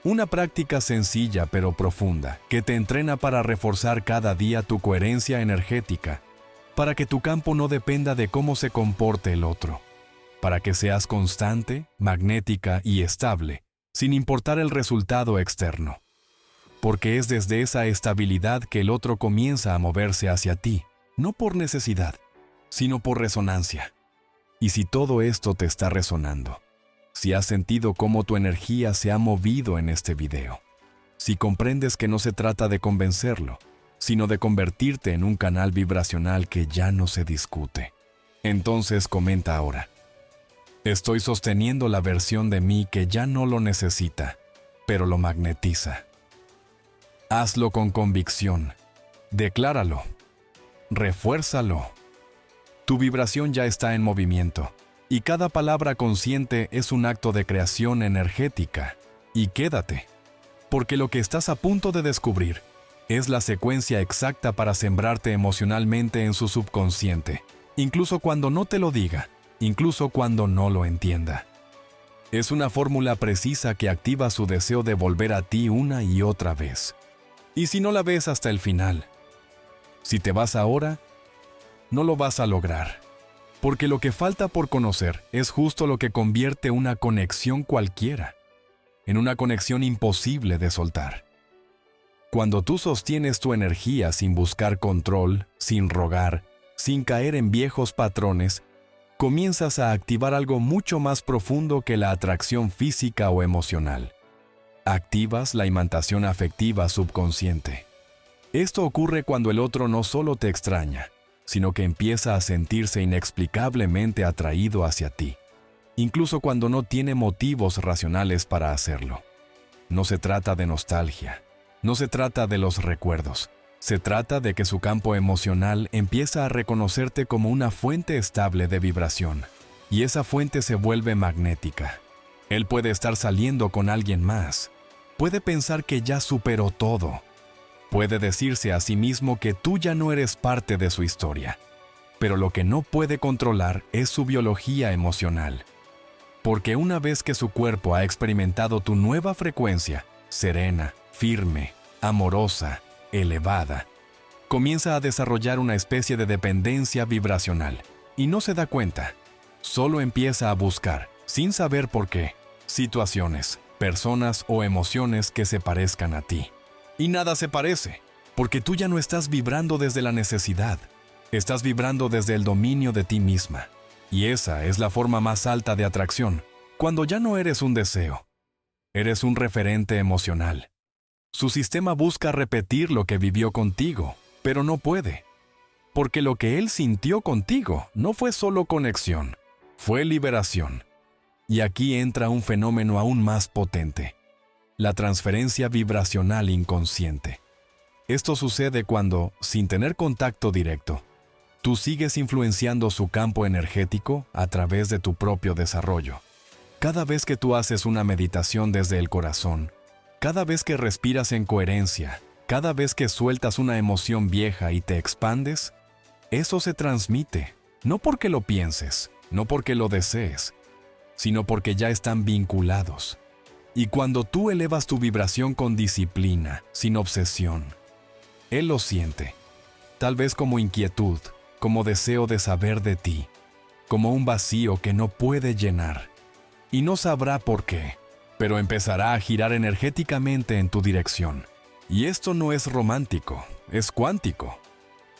Una práctica sencilla pero profunda que te entrena para reforzar cada día tu coherencia energética, para que tu campo no dependa de cómo se comporte el otro, para que seas constante, magnética y estable, sin importar el resultado externo. Porque es desde esa estabilidad que el otro comienza a moverse hacia ti, no por necesidad, sino por resonancia. Y si todo esto te está resonando, si has sentido cómo tu energía se ha movido en este video, si comprendes que no se trata de convencerlo, sino de convertirte en un canal vibracional que ya no se discute, entonces comenta ahora: estoy sosteniendo la versión de mí que ya no lo necesita, pero lo magnetiza. Hazlo con convicción, decláralo, refuérzalo. Tu vibración ya está en movimiento, y cada palabra consciente es un acto de creación energética. Y quédate, porque lo que estás a punto de descubrir es la secuencia exacta para sembrarte emocionalmente en su subconsciente, incluso cuando no te lo diga, incluso cuando no lo entienda. Es una fórmula precisa que activa su deseo de volver a ti una y otra vez. Y si no la ves hasta el final, si te vas ahora, no lo vas a lograr. Porque lo que falta por conocer es justo lo que convierte una conexión cualquiera en una conexión imposible de soltar. Cuando tú sostienes tu energía sin buscar control, sin rogar, sin caer en viejos patrones, comienzas a activar algo mucho más profundo que la atracción física o emocional. Activas la imantación afectiva subconsciente. Esto ocurre cuando el otro no solo te extraña, sino que empieza a sentirse inexplicablemente atraído hacia ti, incluso cuando no tiene motivos racionales para hacerlo. No se trata de nostalgia, no se trata de los recuerdos, Se trata de que su campo emocional empieza a reconocerte como una fuente estable de vibración, y esa fuente se vuelve magnética. Él puede estar saliendo con alguien más, puede pensar que ya superó todo, puede decirse a sí mismo que tú ya no eres parte de su historia, pero lo que no puede controlar es su biología emocional. Porque una vez que su cuerpo ha experimentado tu nueva frecuencia, serena, firme, amorosa, elevada, comienza a desarrollar una especie de dependencia vibracional y no se da cuenta. Solo empieza a buscar, sin saber por qué, situaciones, personas o emociones que se parezcan a ti. Y nada se parece, porque tú ya no estás vibrando desde la necesidad, estás vibrando desde el dominio de ti misma. Y esa es la forma más alta de atracción, cuando ya no eres un deseo, eres un referente emocional. Su sistema busca repetir lo que vivió contigo, pero no puede. Porque lo que él sintió contigo no fue solo conexión, fue liberación. Y aquí entra un fenómeno aún más potente: la transferencia vibracional inconsciente. Esto sucede cuando, sin tener contacto directo, tú sigues influenciando su campo energético a través de tu propio desarrollo. Cada vez que tú haces una meditación desde el corazón, cada vez que respiras en coherencia, cada vez que sueltas una emoción vieja y te expandes, eso se transmite, no porque lo pienses, no porque lo desees, sino porque ya están vinculados. Y cuando tú elevas tu vibración con disciplina, sin obsesión, él lo siente, tal vez como inquietud, como deseo de saber de ti, como un vacío que no puede llenar. Y no sabrá por qué, pero empezará a girar energéticamente en tu dirección. Y esto no es romántico, es cuántico.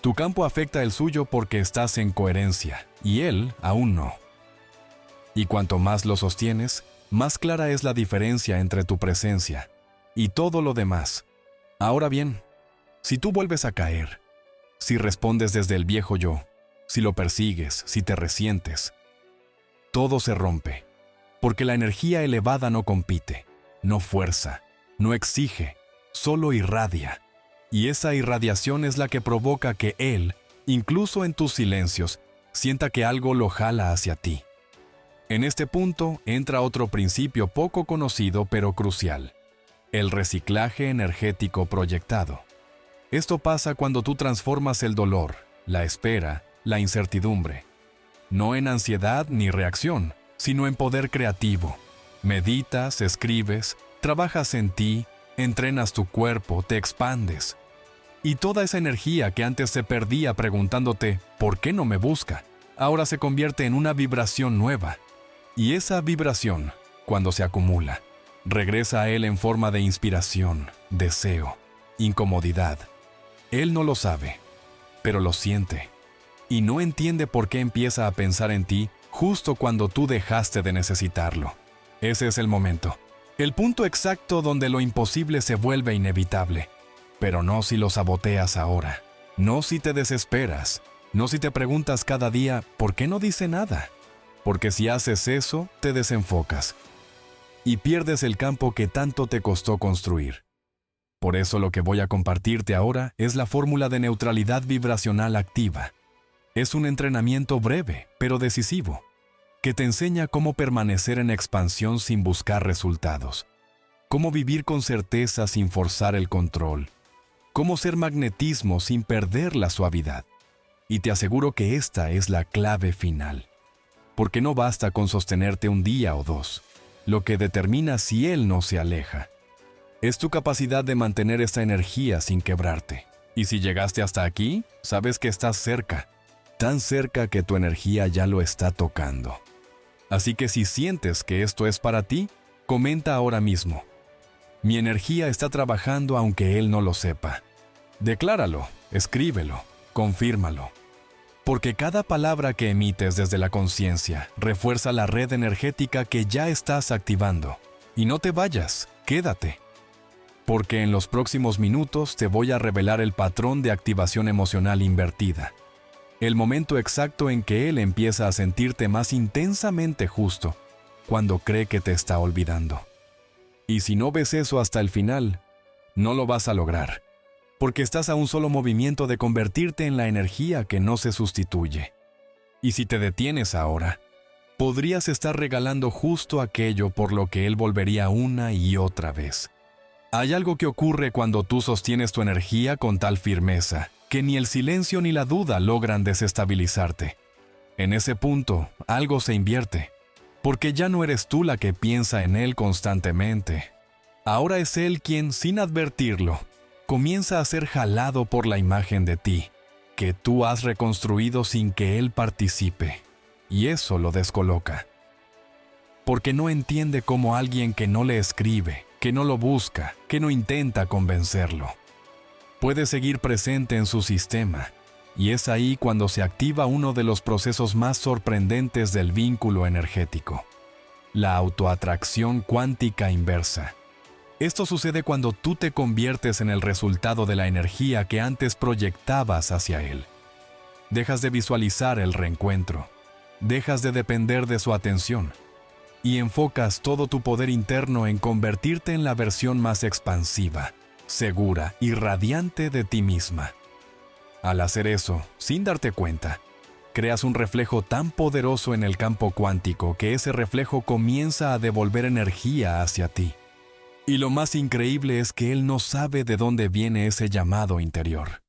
Tu campo afecta el suyo porque estás en coherencia, y él aún no. Y cuanto más lo sostienes, más clara es la diferencia entre tu presencia y todo lo demás. Ahora bien, si tú vuelves a caer, si respondes desde el viejo yo, si lo persigues, si te resientes, todo se rompe, porque la energía elevada no compite, no fuerza, no exige, solo irradia. Y esa irradiación es la que provoca que él, incluso en tus silencios, sienta que algo lo jala hacia ti. En este punto entra otro principio poco conocido pero crucial: el reciclaje energético proyectado. Esto pasa cuando tú transformas el dolor, la espera, la incertidumbre, no en ansiedad ni reacción, sino en poder creativo. Meditas, escribes, trabajas en ti, entrenas tu cuerpo, te expandes. Y toda esa energía que antes se perdía preguntándote ¿por qué no me busca?, ahora se convierte en una vibración nueva. Y esa vibración, cuando se acumula, regresa a él en forma de inspiración, deseo, incomodidad. Él no lo sabe, pero lo siente. Y no entiende por qué empieza a pensar en ti justo cuando tú dejaste de necesitarlo. Ese es el momento, el punto exacto donde lo imposible se vuelve inevitable. Pero no si lo saboteas ahora, no si te desesperas, no si te preguntas cada día ¿por qué no dice nada? Porque si haces eso, te desenfocas y pierdes el campo que tanto te costó construir. Por eso lo que voy a compartirte ahora es la fórmula de neutralidad vibracional activa. Es un entrenamiento breve, pero decisivo, que te enseña cómo permanecer en expansión sin buscar resultados, cómo vivir con certeza sin forzar el control, cómo ser magnetismo sin perder la suavidad. Y te aseguro que esta es la clave final. Porque no basta con sostenerte un día o dos. Lo que determina si él no se aleja es tu capacidad de mantener esta energía sin quebrarte. Y si llegaste hasta aquí, sabes que estás cerca, tan cerca que tu energía ya lo está tocando. Así que si sientes que esto es para ti, comenta ahora mismo: mi energía está trabajando aunque él no lo sepa. Decláralo, escríbelo, confírmalo. Porque cada palabra que emites desde la conciencia refuerza la red energética que ya estás activando. Y no te vayas, quédate. Porque en los próximos minutos te voy a revelar el patrón de activación emocional invertida. El momento exacto en que él empieza a sentirte más intensamente justo cuando cree que te está olvidando. Y si no ves eso hasta el final, no lo vas a lograr. porque estás a un solo movimiento de convertirte en la energía que no se sustituye. Y si te detienes ahora, podrías estar regalando justo aquello por lo que Él volvería una y otra vez. Hay algo que ocurre cuando tú sostienes tu energía con tal firmeza, que ni el silencio ni la duda logran desestabilizarte. En ese punto, algo se invierte, porque ya no eres tú la que piensa en Él constantemente. Ahora es Él quien, sin advertirlo, comienza a ser jalado por la imagen de ti, que tú has reconstruido sin que Él participe, y eso lo descoloca. Porque no entiende cómo alguien que no le escribe, que no lo busca, que no intenta convencerlo, puede seguir presente en su sistema, y es ahí cuando se activa uno de los procesos más sorprendentes del vínculo energético, la autoatracción cuántica inversa. Esto sucede cuando tú te conviertes en el resultado de la energía que antes proyectabas hacia Él. Dejas de visualizar el reencuentro, dejas de depender de su atención, y enfocas todo tu poder interno en convertirte en la versión más expansiva, segura y radiante de ti misma. Al hacer eso, sin darte cuenta, creas un reflejo tan poderoso en el campo cuántico que ese reflejo comienza a devolver energía hacia ti. Y lo más increíble es que Él no sabe de dónde viene ese llamado interior.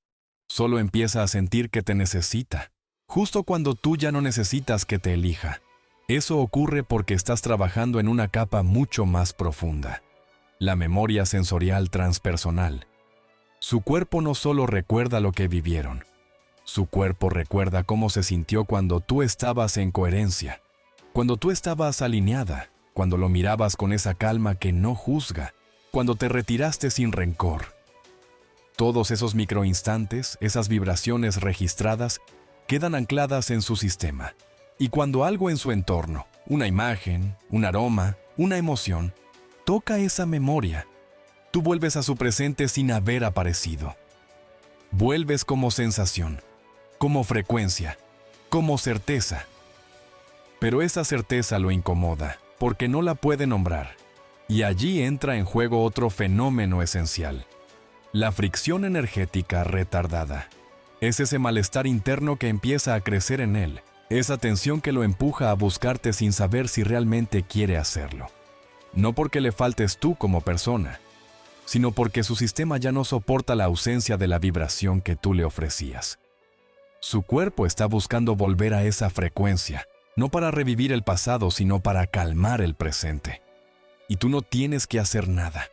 Solo empieza a sentir que te necesita, justo cuando tú ya no necesitas que te elija. Eso ocurre porque estás trabajando en una capa mucho más profunda, la memoria sensorial transpersonal. Su cuerpo no solo recuerda lo que vivieron, su cuerpo recuerda cómo se sintió cuando tú estabas en coherencia, cuando tú estabas alineada, cuando lo mirabas con esa calma que no juzga, cuando te retiraste sin rencor. Todos esos microinstantes, esas vibraciones registradas, quedan ancladas en su sistema. Y cuando algo en su entorno, una imagen, un aroma, una emoción, toca esa memoria, tú vuelves a su presente sin haber aparecido. Vuelves como sensación, como frecuencia, como certeza. Pero esa certeza lo incomoda, porque no la puede nombrar. Y allí entra en juego otro fenómeno esencial: la fricción energética retardada. Es ese malestar interno que empieza a crecer en él, esa tensión que lo empuja a buscarte sin saber si realmente quiere hacerlo. No porque le faltes tú como persona, sino porque su sistema ya no soporta la ausencia de la vibración que tú le ofrecías. Su cuerpo está buscando volver a esa frecuencia, no para revivir el pasado, sino para calmar el presente. Y tú no tienes que hacer nada.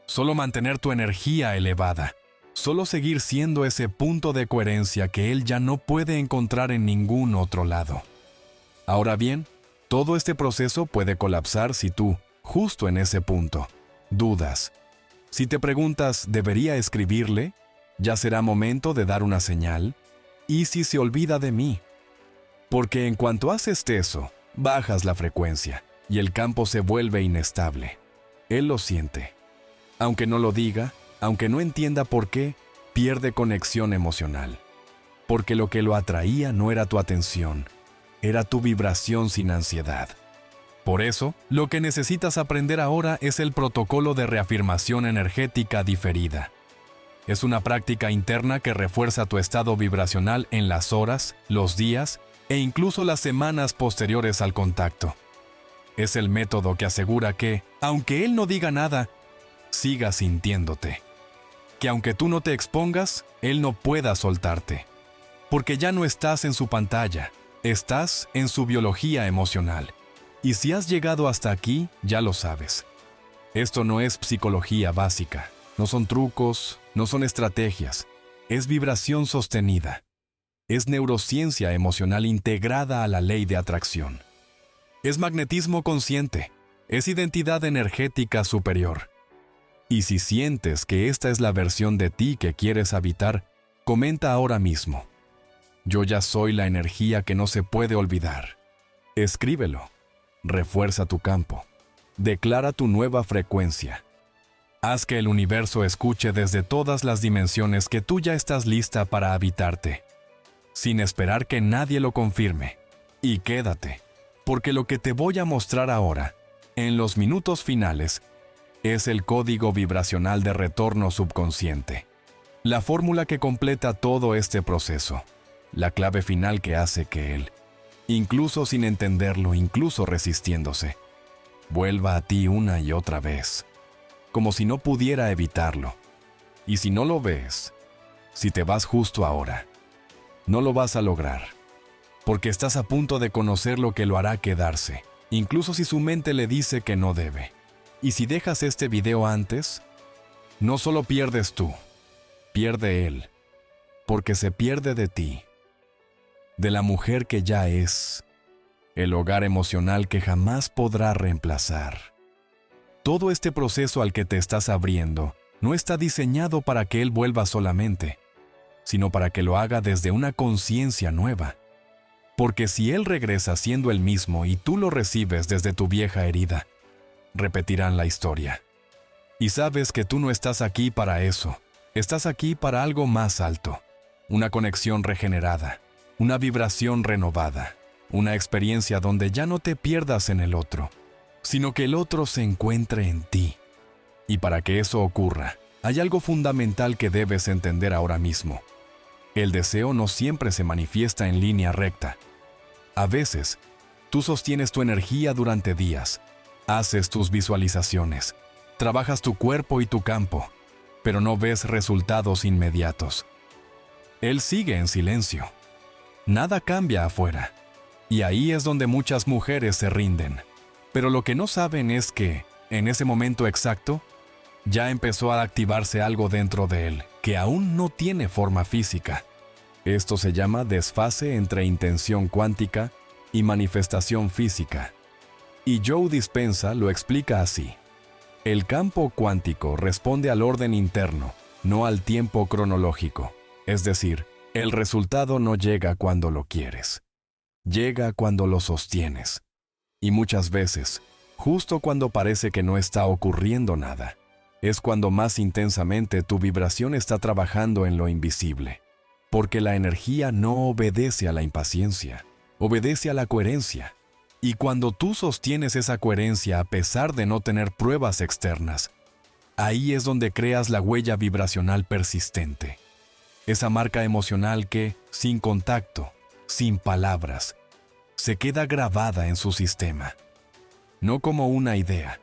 Solo mantener tu energía elevada. Solo seguir siendo ese punto de coherencia que él ya no puede encontrar en ningún otro lado. Ahora bien, todo este proceso puede colapsar si tú, justo en ese punto, dudas. Si te preguntas, ¿debería escribirle? ¿Ya será momento de dar una señal? ¿Y si se olvida de mí? Porque en cuanto haces eso, bajas la frecuencia y el campo se vuelve inestable. Él lo siente. Aunque no lo diga, aunque no entienda por qué, pierde conexión emocional. Porque lo que lo atraía no era tu atención, era tu vibración sin ansiedad. Por eso, lo que necesitas aprender ahora es el protocolo de reafirmación energética diferida. Es una práctica interna que refuerza tu estado vibracional en las horas, los días e incluso las semanas posteriores al contacto. Es el método que asegura que, aunque él no diga nada, sigas sintiéndote. Que aunque tú no te expongas, él no pueda soltarte. Porque ya no estás en su pantalla, estás en su biología emocional. Y si has llegado hasta aquí, ya lo sabes. Esto no es psicología básica, no son trucos, no son estrategias, es vibración sostenida. Es neurociencia emocional integrada a la ley de atracción. Es magnetismo consciente, es identidad energética superior. Y si sientes que esta es la versión de ti que quieres habitar, comenta ahora mismo: yo ya soy la energía que no se puede olvidar. Escríbelo. Refuerza tu campo. Declara tu nueva frecuencia. Haz que el universo escuche desde todas las dimensiones que tú ya estás lista para habitarte, sin esperar que nadie lo confirme. Y quédate, porque lo que te voy a mostrar ahora, en los minutos finales, es el código vibracional de retorno subconsciente. La fórmula que completa todo este proceso, la clave final que hace que Él, incluso sin entenderlo, incluso resistiéndose, vuelva a ti una y otra vez, como si no pudiera evitarlo. Y si no lo ves, si te vas justo ahora, no lo vas a lograr, porque estás a punto de conocer lo que lo hará quedarse, incluso si su mente le dice que no debe. Y si dejas este video antes, no solo pierdes tú, pierde él, porque se pierde de ti, de la mujer que ya es, el hogar emocional que jamás podrá reemplazar. Todo este proceso al que te estás abriendo no está diseñado para que él vuelva solamente, sino para que lo haga desde una conciencia nueva. Porque si él regresa siendo el mismo y tú lo recibes desde tu vieja herida, repetirán la historia. Y sabes que tú no estás aquí para eso, estás aquí para algo más alto, una conexión regenerada, una vibración renovada, una experiencia donde ya no te pierdas en el otro, sino que el otro se encuentre en ti. Y para que eso ocurra, hay algo fundamental que debes entender ahora mismo. El deseo no siempre se manifiesta en línea recta. A veces, tú sostienes tu energía durante días, haces tus visualizaciones, trabajas tu cuerpo y tu campo, pero no ves resultados inmediatos. Él sigue en silencio. Nada cambia afuera. Y ahí es donde muchas mujeres se rinden. Pero lo que no saben es que, en ese momento exacto, ya empezó a activarse algo dentro de él, que aún no tiene forma física. Esto se llama desfase entre intención cuántica y manifestación física. Y Joe Dispenza lo explica así. El campo cuántico responde al orden interno, no al tiempo cronológico. Es decir, el resultado no llega cuando lo quieres. Llega cuando lo sostienes. Y muchas veces, justo cuando parece que no está ocurriendo nada, es cuando más intensamente tu vibración está trabajando en lo invisible. Porque la energía no obedece a la impaciencia, obedece a la coherencia. Y cuando tú sostienes esa coherencia a pesar de no tener pruebas externas, ahí es donde creas la huella vibracional persistente. Esa marca emocional que, sin contacto, sin palabras, se queda grabada en su sistema. No como una idea,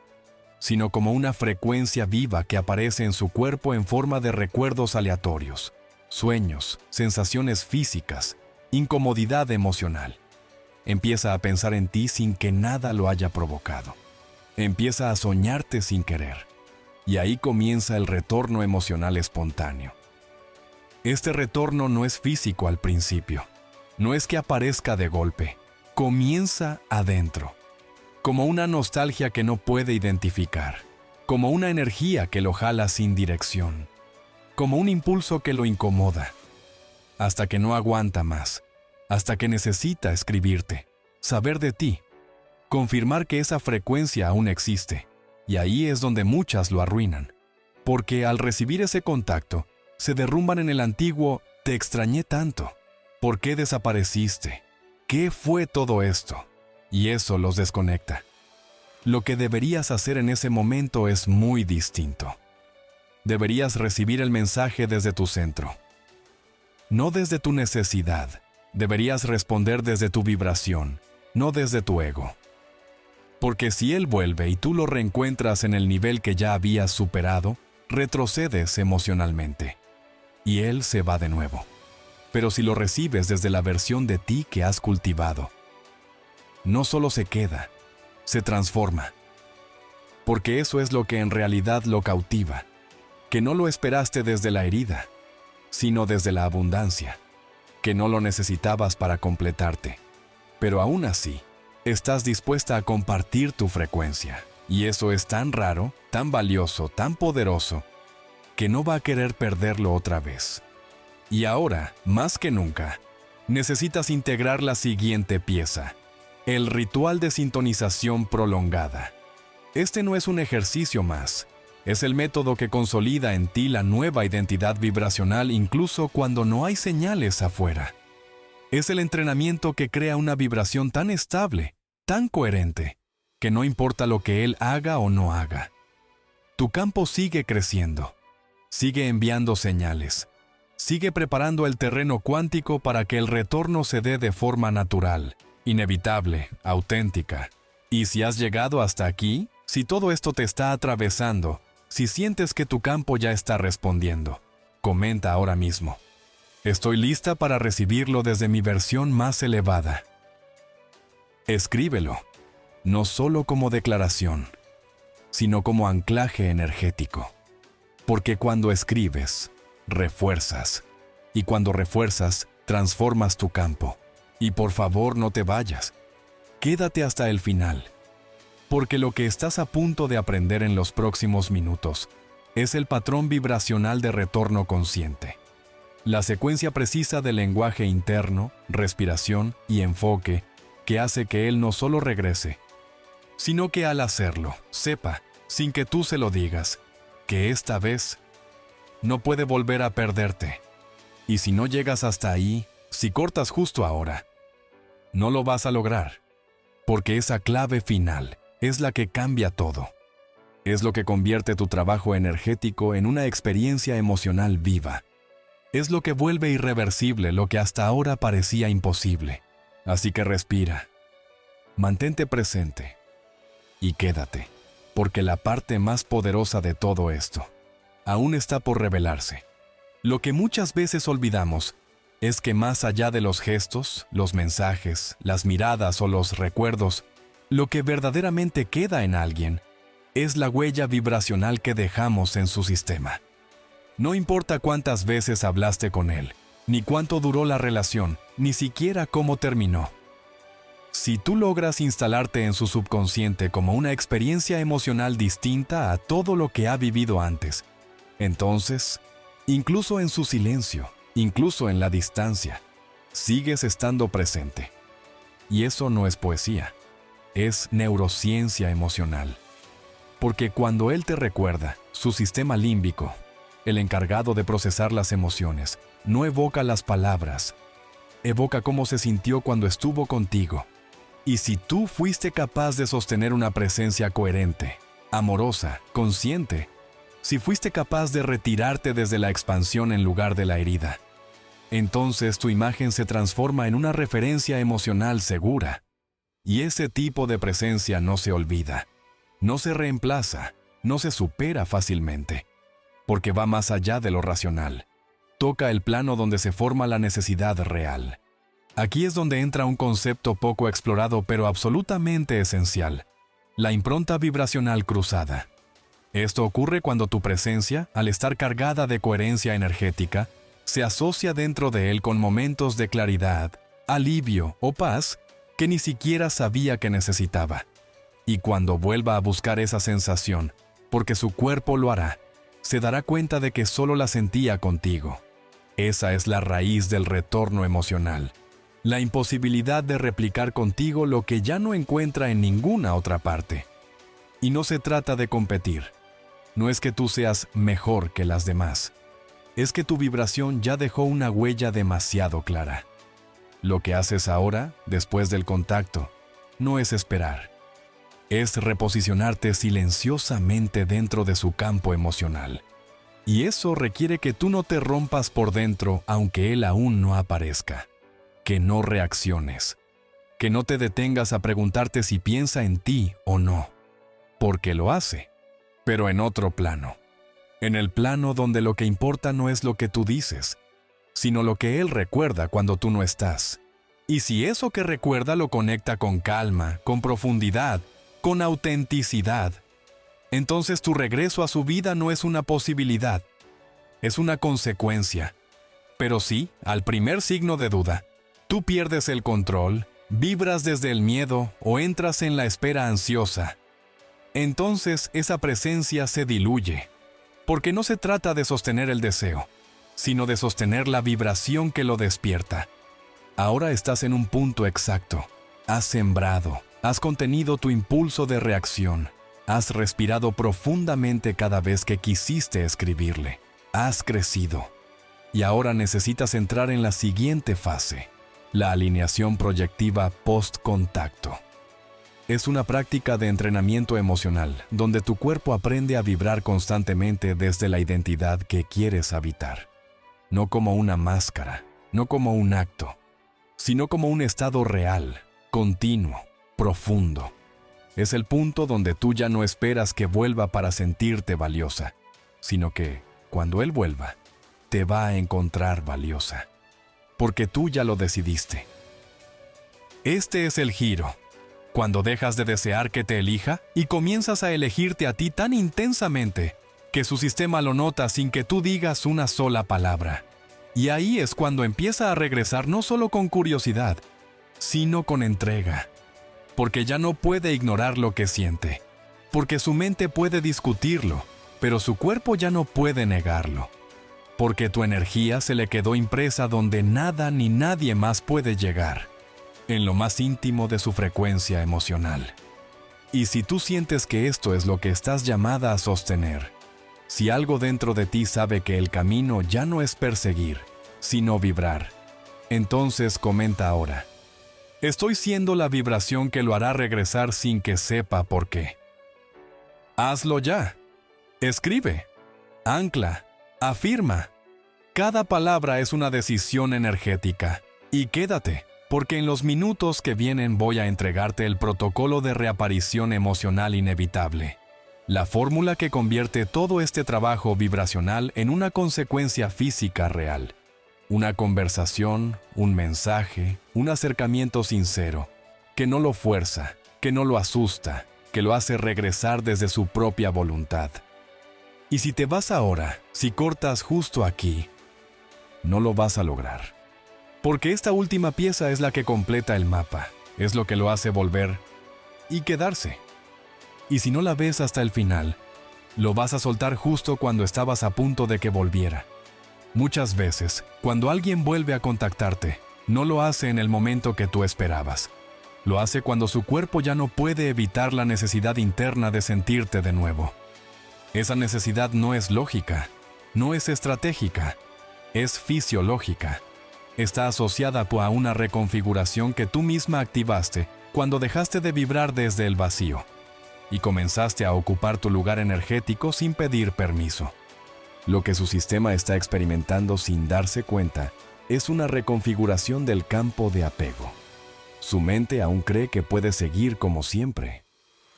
sino como una frecuencia viva que aparece en su cuerpo en forma de recuerdos aleatorios, sueños, sensaciones físicas, incomodidad emocional. Empieza a pensar en ti sin que nada lo haya provocado. Empieza a soñarte sin querer. Y ahí comienza el retorno emocional espontáneo. Este retorno no es físico al principio. No es que aparezca de golpe. Comienza adentro. Como una nostalgia que no puede identificar. Como una energía que lo jala sin dirección. Como un impulso que lo incomoda. Hasta que no aguanta más. Hasta que necesita escribirte, saber de ti, confirmar que esa frecuencia aún existe. Y ahí es donde muchas lo arruinan. Porque al recibir ese contacto, se derrumban en el antiguo «te extrañé tanto». ¿Por qué desapareciste? ¿Qué fue todo esto? Y eso los desconecta. Lo que deberías hacer en ese momento es muy distinto. Deberías recibir el mensaje desde tu centro. No desde tu necesidad. Deberías responder desde tu vibración, no desde tu ego. Porque si él vuelve y tú lo reencuentras en el nivel que ya habías superado, retrocedes emocionalmente. Y él se va de nuevo. Pero si lo recibes desde la versión de ti que has cultivado, no solo se queda, se transforma. Porque eso es lo que en realidad lo cautiva, que no lo esperaste desde la herida, sino desde la abundancia. Que no lo necesitabas para completarte, pero aún así, estás dispuesta a compartir tu frecuencia. Y eso es tan raro, tan valioso, tan poderoso, que no va a querer perderlo otra vez. Y ahora, más que nunca, necesitas integrar la siguiente pieza, el ritual de sintonización prolongada. Este no es un ejercicio más. Es el método que consolida en ti la nueva identidad vibracional incluso cuando no hay señales afuera. Es el entrenamiento que crea una vibración tan estable, tan coherente, que no importa lo que él haga o no haga. Tu campo sigue creciendo, sigue enviando señales, Sigue preparando el terreno cuántico para que el retorno se dé de forma natural, inevitable, auténtica. Y si has llegado hasta aquí, si todo esto te está atravesando, si sientes que tu campo ya está respondiendo, comenta ahora mismo: estoy lista para recibirlo desde mi versión más elevada. Escríbelo, no solo como declaración, sino como anclaje energético. Porque cuando escribes, refuerzas. Y cuando refuerzas, transformas tu campo. Y por favor, no te vayas. Quédate hasta el final. Porque lo que estás a punto de aprender en los próximos minutos es el patrón vibracional de retorno consciente. La secuencia precisa del lenguaje interno, respiración y enfoque que hace que él no solo regrese, sino que al hacerlo, sepa, sin que tú se lo digas, que esta vez no puede volver a perderte. Y si no llegas hasta ahí, si cortas justo ahora, no lo vas a lograr, porque esa clave final es la que cambia todo. Es lo que convierte tu trabajo energético en una experiencia emocional viva. Es lo que vuelve irreversible lo que hasta ahora parecía imposible. Así que respira, mantente presente y quédate, porque la parte más poderosa de todo esto aún está por revelarse. Lo que muchas veces olvidamos es que más allá de los gestos, los mensajes, las miradas o los recuerdos, lo que verdaderamente queda en alguien es la huella vibracional que dejamos en su sistema. No importa cuántas veces hablaste con él, ni cuánto duró la relación, ni siquiera cómo terminó. Si tú logras instalarte en su subconsciente como una experiencia emocional distinta a todo lo que ha vivido antes, entonces, incluso en su silencio, incluso en la distancia, sigues estando presente. Y eso no es poesía, es neurociencia emocional. Porque cuando él te recuerda, su sistema límbico, el encargado de procesar las emociones, no evoca las palabras, evoca cómo se sintió cuando estuvo contigo. Y si tú fuiste capaz de sostener una presencia coherente, amorosa, consciente, si fuiste capaz de retirarte desde la expansión en lugar de la herida, entonces tu imagen se transforma en una referencia emocional segura. Y ese tipo de presencia no se olvida, no se reemplaza, no se supera fácilmente, porque va más allá de lo racional. Toca el plano donde se forma la necesidad real. Aquí es donde entra un concepto poco explorado pero absolutamente esencial: la impronta vibracional cruzada. Esto ocurre cuando tu presencia, al estar cargada de coherencia energética, se asocia dentro de él con momentos de claridad, alivio o paz que ni siquiera sabía que necesitaba. Y cuando vuelva a buscar esa sensación, porque su cuerpo lo hará, se dará cuenta de que solo la sentía contigo. Esa es la raíz del retorno emocional. La imposibilidad de replicar contigo lo que ya no encuentra en ninguna otra parte. Y no se trata de competir. No es que tú seas mejor que las demás. Es que tu vibración ya dejó una huella demasiado clara. Lo que haces ahora, después del contacto, no es esperar. Es reposicionarte silenciosamente dentro de su campo emocional. Y eso requiere que tú no te rompas por dentro aunque él aún no aparezca. Que no reacciones. Que no te detengas a preguntarte si piensa en ti o no. Porque lo hace, pero en otro plano. En el plano donde lo que importa no es lo que tú dices, sino lo que él recuerda cuando tú no estás. Y si eso que recuerda lo conecta con calma, con profundidad, con autenticidad, entonces tu regreso a su vida no es una posibilidad, es una consecuencia. Pero sí, al primer signo de duda, tú pierdes el control, vibras desde el miedo o entras en la espera ansiosa. Entonces esa presencia se diluye, porque no se trata de sostener el deseo, sino de sostener la vibración que lo despierta. Ahora estás en un punto exacto. Has sembrado, has contenido tu impulso de reacción, has respirado profundamente cada vez que quisiste escribirle, has crecido. Y ahora necesitas entrar en la siguiente fase, la alineación proyectiva post-contacto. Es una práctica de entrenamiento emocional, donde tu cuerpo aprende a vibrar constantemente desde la identidad que quieres habitar. no como una máscara, no como un acto, sino como un estado real, continuo, profundo. Es el punto donde tú ya no esperas que vuelva para sentirte valiosa, sino que, cuando Él vuelva, te va a encontrar valiosa, porque tú ya lo decidiste. Este es el giro, cuando dejas de desear que te elija y comienzas a elegirte a ti tan intensamente que su sistema lo nota sin que tú digas una sola palabra. Y ahí es cuando empieza a regresar no solo con curiosidad, sino con entrega, porque ya no puede ignorar lo que siente, porque su mente puede discutirlo, pero su cuerpo ya no puede negarlo, porque tu energía se le quedó impresa donde nada ni nadie más puede llegar, en lo más íntimo de su frecuencia emocional. Y si tú sientes que esto es lo que estás llamada a sostener, si algo dentro de ti sabe que el camino ya no es perseguir, sino vibrar, entonces comenta ahora: estoy siendo la vibración que lo hará regresar sin que sepa por qué. Hazlo ya. Escribe, ancla, afirma. Cada palabra es una decisión energética. Y quédate, porque en los minutos que vienen voy a entregarte el protocolo de reaparición emocional inevitable. La fórmula que convierte todo este trabajo vibracional en una consecuencia física real. Una conversación, un mensaje, un acercamiento sincero, que no lo fuerza, que no lo asusta, que lo hace regresar desde su propia voluntad. Y si te vas ahora, si cortas justo aquí, no lo vas a lograr. Porque esta última pieza es la que completa el mapa, es lo que lo hace volver y quedarse. Y si no la ves hasta el final, lo vas a soltar justo cuando estabas a punto de que volviera. Muchas veces, cuando alguien vuelve a contactarte, no lo hace en el momento que tú esperabas. Lo hace cuando su cuerpo ya no puede evitar la necesidad interna de sentirte de nuevo. Esa necesidad no es lógica, no es estratégica, es fisiológica. Está asociada a una reconfiguración que tú misma activaste cuando dejaste de vibrar desde el vacío y comenzaste a ocupar tu lugar energético sin pedir permiso. Lo que su sistema está experimentando sin darse cuenta es una reconfiguración del campo de apego. Su mente aún cree que puede seguir como siempre,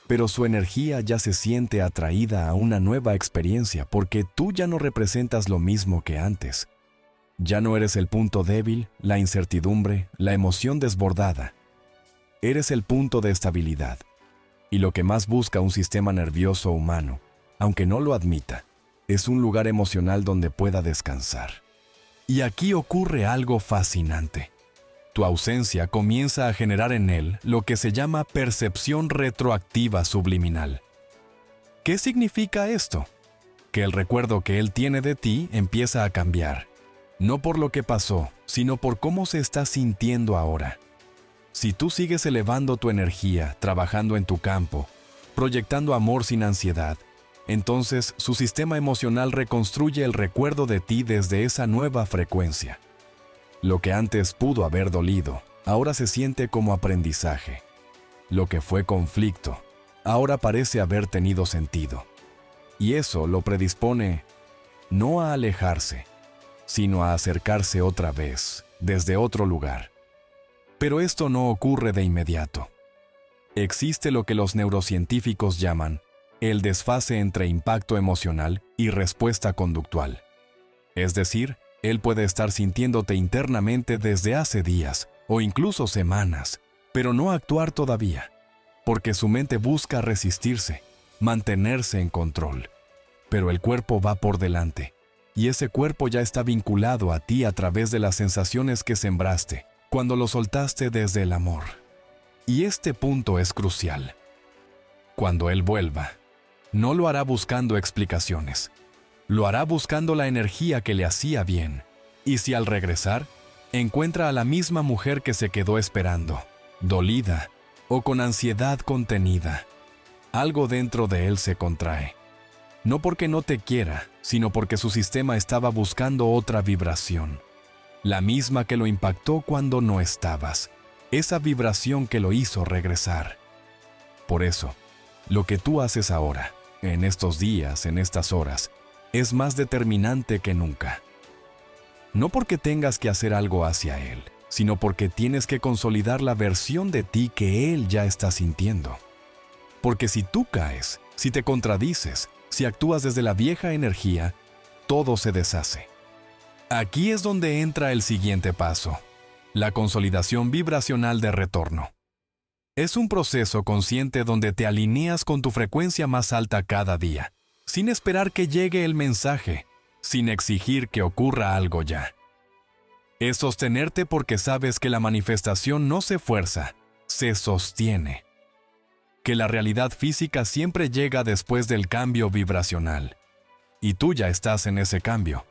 pero su energía ya se siente atraída a una nueva experiencia porque tú ya no representas lo mismo que antes. Ya no eres el punto débil, la incertidumbre, la emoción desbordada. Eres el punto de estabilidad. Y lo que más busca un sistema nervioso humano, aunque no lo admita, es un lugar emocional donde pueda descansar. Y aquí ocurre algo fascinante. Tu ausencia comienza a generar en él lo que se llama percepción retroactiva subliminal. ¿Qué significa esto? Que el recuerdo que él tiene de ti empieza a cambiar. No por lo que pasó, sino por cómo se está sintiendo ahora. Si tú sigues elevando tu energía, trabajando en tu campo, proyectando amor sin ansiedad, entonces su sistema emocional reconstruye el recuerdo de ti desde esa nueva frecuencia. Lo que antes pudo haber dolido, ahora se siente como aprendizaje. Lo que fue conflicto, ahora parece haber tenido sentido. Y eso lo predispone no a alejarse, sino a acercarse otra vez, desde otro lugar. Pero esto no ocurre de inmediato. Existe lo que los neurocientíficos llaman el desfase entre impacto emocional y respuesta conductual. Es decir, él puede estar sintiéndote internamente desde hace días o incluso semanas, pero no actuar todavía, porque su mente busca resistirse, mantenerse en control. Pero el cuerpo va por delante, y ese cuerpo ya está vinculado a ti a través de las sensaciones que sembraste cuando lo soltaste desde el amor. Y este punto es crucial. Cuando él vuelva, no lo hará buscando explicaciones. Lo hará buscando la energía que le hacía bien. Y si al regresar, encuentra a la misma mujer que se quedó esperando, dolida o con ansiedad contenida, algo dentro de él se contrae. No porque no te quiera, sino porque su sistema estaba buscando otra vibración. La misma que lo impactó cuando no estabas. Esa vibración que lo hizo regresar. Por eso, lo que tú haces ahora, en estos días, en estas horas, es más determinante que nunca. no porque tengas que hacer algo hacia Él, sino porque tienes que consolidar la versión de ti que Él ya está sintiendo. Porque si tú caes, si te contradices, si actúas desde la vieja energía, todo se deshace. Aquí es donde entra el siguiente paso, la consolidación vibracional de retorno. Es un proceso consciente donde te alineas con tu frecuencia más alta cada día, sin esperar que llegue el mensaje, sin exigir que ocurra algo ya. Es sostenerte porque sabes que la manifestación no se fuerza, se sostiene. Que la realidad física siempre llega después del cambio vibracional. Y tú ya estás en ese cambio.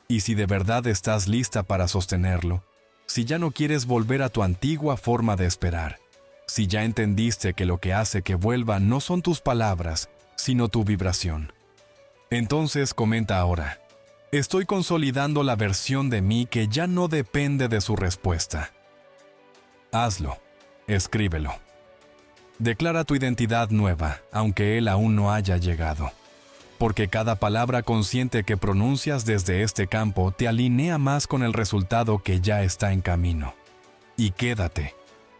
Y si de verdad estás lista para sostenerlo, si ya no quieres volver a tu antigua forma de esperar, si ya entendiste que lo que hace que vuelva no son tus palabras, sino tu vibración, entonces comenta ahora: estoy consolidando la versión de mí que ya no depende de su respuesta. Hazlo, escríbelo. Declara tu identidad nueva, aunque Él aún no haya llegado. Porque cada palabra consciente que pronuncias desde este campo te alinea más con el resultado que ya está en camino. Y quédate,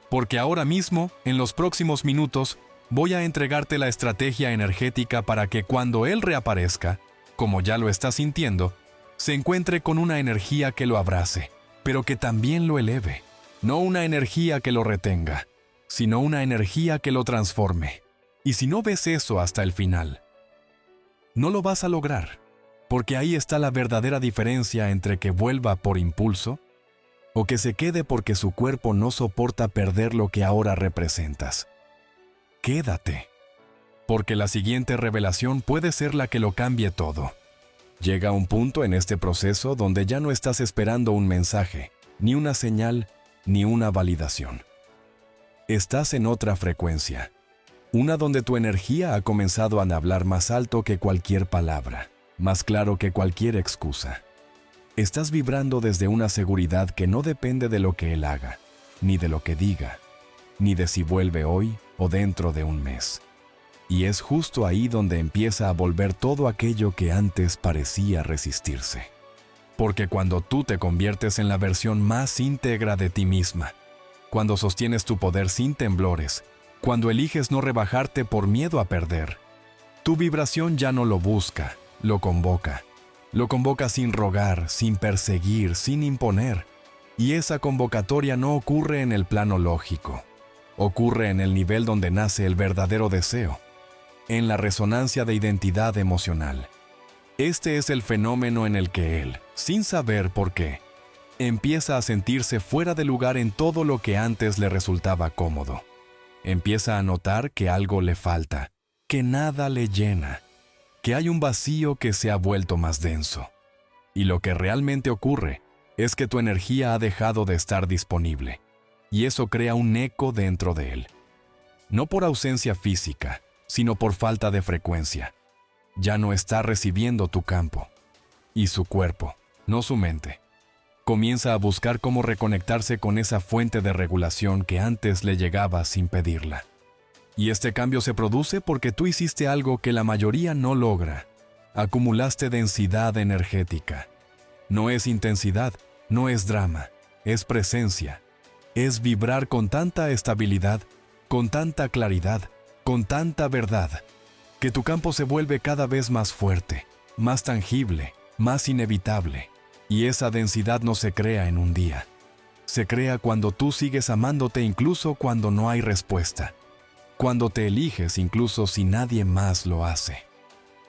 porque ahora mismo, en los próximos minutos, voy a entregarte la estrategia energética para que cuando Él reaparezca, como ya lo estás sintiendo, se encuentre con una energía que lo abrace, pero que también lo eleve. No una energía que lo retenga, sino una energía que lo transforme. Y si no ves eso hasta el final, no lo vas a lograr, porque ahí está la verdadera diferencia entre que vuelva por impulso o que se quede porque su cuerpo no soporta perder lo que ahora representas. Quédate, porque la siguiente revelación puede ser la que lo cambie todo. Llega un punto en este proceso donde ya no estás esperando un mensaje, ni una señal, ni una validación. Estás en otra frecuencia, una donde tu energía ha comenzado a hablar más alto que cualquier palabra, más claro que cualquier excusa. Estás vibrando desde una seguridad que no depende de lo que Él haga, ni de lo que diga, ni de si vuelve hoy o dentro de un mes. Y es justo ahí donde empieza a volver todo aquello que antes parecía resistirse. Porque cuando tú te conviertes en la versión más íntegra de ti misma, cuando sostienes tu poder sin temblores, cuando eliges no rebajarte por miedo a perder, tu vibración ya no lo busca, lo convoca. Lo convoca sin rogar, sin perseguir, sin imponer. Y esa convocatoria no ocurre en el plano lógico. Ocurre en el nivel donde nace el verdadero deseo, en la resonancia de identidad emocional. Este es el fenómeno en el que Él, sin saber por qué, empieza a sentirse fuera de lugar en todo lo que antes le resultaba cómodo. Empieza a notar que algo le falta, que nada le llena, que hay un vacío que se ha vuelto más denso. Y lo que realmente ocurre es que tu energía ha dejado de estar disponible, y eso crea un eco dentro de él. No por ausencia física, sino por falta de frecuencia. Ya no está recibiendo tu campo. Y su cuerpo, no su mente, comienza a buscar cómo reconectarse con esa fuente de regulación que antes le llegaba sin pedirla. Y este cambio se produce porque tú hiciste algo que la mayoría no logra. Acumulaste densidad energética. No es intensidad, no es drama, es presencia. Es vibrar con tanta estabilidad, con tanta claridad, con tanta verdad, que tu campo se vuelve cada vez más fuerte, más tangible, más inevitable. Y esa densidad no se crea en un día. Se crea cuando tú sigues amándote incluso cuando no hay respuesta. Cuando te eliges incluso si nadie más lo hace.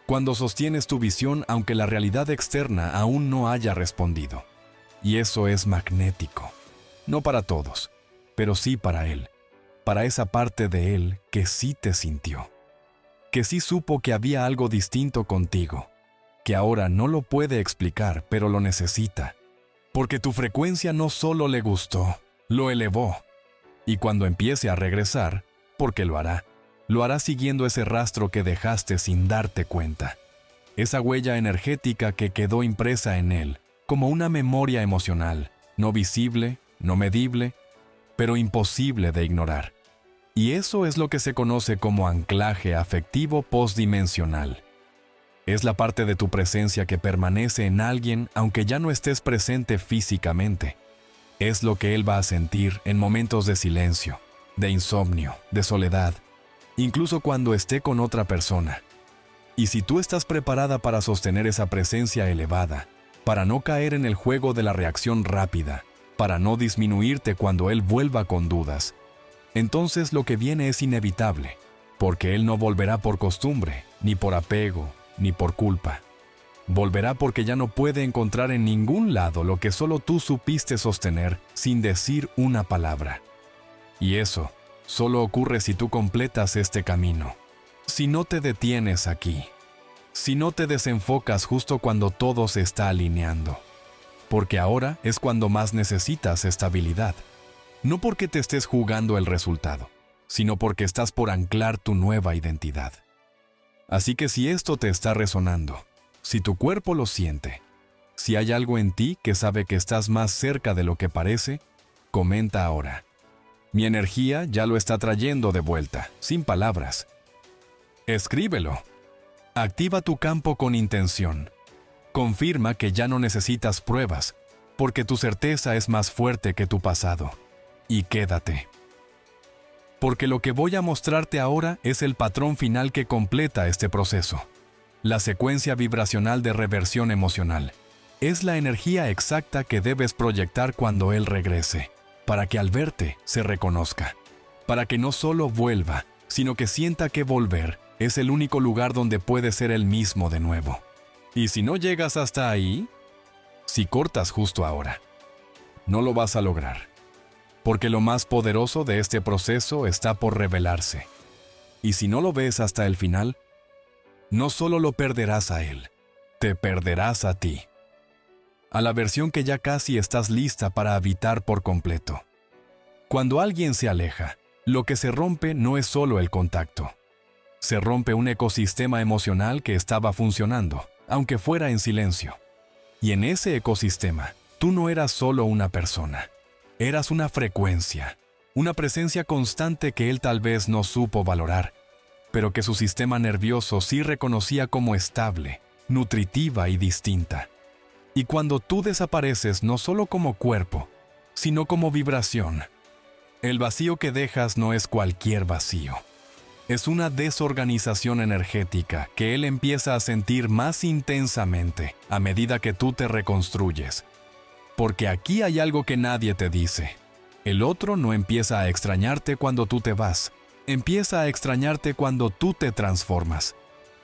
Cuando sostienes tu visión aunque la realidad externa aún no haya respondido. Y eso es magnético. No para todos, pero sí para Él. Para esa parte de Él que sí te sintió. Que sí supo que había algo distinto contigo. Que ahora no lo puede explicar, pero lo necesita. Porque tu frecuencia no solo le gustó, lo elevó. Y cuando empiece a regresar, porque lo hará siguiendo ese rastro que dejaste sin darte cuenta. Esa huella energética que quedó impresa en él, como una memoria emocional, no visible, no medible, pero imposible de ignorar. Y eso es lo que se conoce como anclaje afectivo postdimensional. Es la parte de tu presencia que permanece en alguien aunque ya no estés presente físicamente. Es lo que él va a sentir en momentos de silencio, de insomnio, de soledad, incluso cuando esté con otra persona. Y si tú estás preparada para sostener esa presencia elevada, para no caer en el juego de la reacción rápida, para no disminuirte cuando él vuelva con dudas, entonces lo que viene es inevitable, porque él no volverá por costumbre, ni por apego, ni por culpa. Volverá porque ya no puede encontrar en ningún lado lo que solo tú supiste sostener sin decir una palabra. Y eso solo ocurre si tú completas este camino. Si no te detienes aquí. Si no te desenfocas justo cuando todo se está alineando. Porque ahora es cuando más necesitas estabilidad. No porque te estés jugando el resultado, sino porque estás por anclar tu nueva identidad. Así que si esto te está resonando, si tu cuerpo lo siente, si hay algo en ti que sabe que estás más cerca de lo que parece, comenta ahora. Mi energía ya lo está trayendo de vuelta, sin palabras. Escríbelo. Activa tu campo con intención. Confirma que ya no necesitas pruebas, porque tu certeza es más fuerte que tu pasado. Y quédate. Porque lo que voy a mostrarte ahora es el patrón final que completa este proceso. La secuencia vibracional de reversión emocional. Es la energía exacta que debes proyectar cuando él regrese, para que al verte se reconozca. Para que no solo vuelva, sino que sienta que volver es el único lugar donde puede ser el mismo de nuevo. Y si no llegas hasta ahí, si cortas justo ahora, no lo vas a lograr. Porque lo más poderoso de este proceso está por revelarse. Y si no lo ves hasta el final, no solo lo perderás a él, te perderás a ti. A la versión que ya casi estás lista para habitar por completo. Cuando alguien se aleja, lo que se rompe no es solo el contacto. Se rompe un ecosistema emocional que estaba funcionando, aunque fuera en silencio. Y en ese ecosistema, tú no eras solo una persona. Eras una frecuencia, una presencia constante que él tal vez no supo valorar, pero que su sistema nervioso sí reconocía como estable, nutritiva y distinta. Y cuando tú desapareces no solo como cuerpo, sino como vibración, el vacío que dejas no es cualquier vacío. Es una desorganización energética que él empieza a sentir más intensamente a medida que tú te reconstruyes. Porque aquí hay algo que nadie te dice. El otro no empieza a extrañarte cuando tú te vas. Empieza a extrañarte cuando tú te transformas.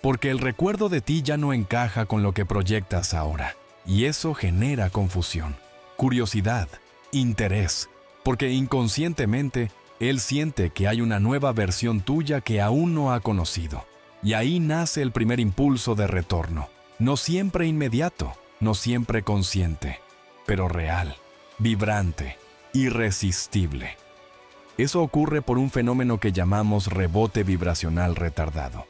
Porque el recuerdo de ti ya no encaja con lo que proyectas ahora. Y eso genera confusión, curiosidad, interés. Porque inconscientemente, él siente que hay una nueva versión tuya que aún no ha conocido. Y ahí nace el primer impulso de retorno. No siempre inmediato, no siempre consciente, pero real, vibrante, irresistible. Eso ocurre por un fenómeno que llamamos rebote vibracional retardado.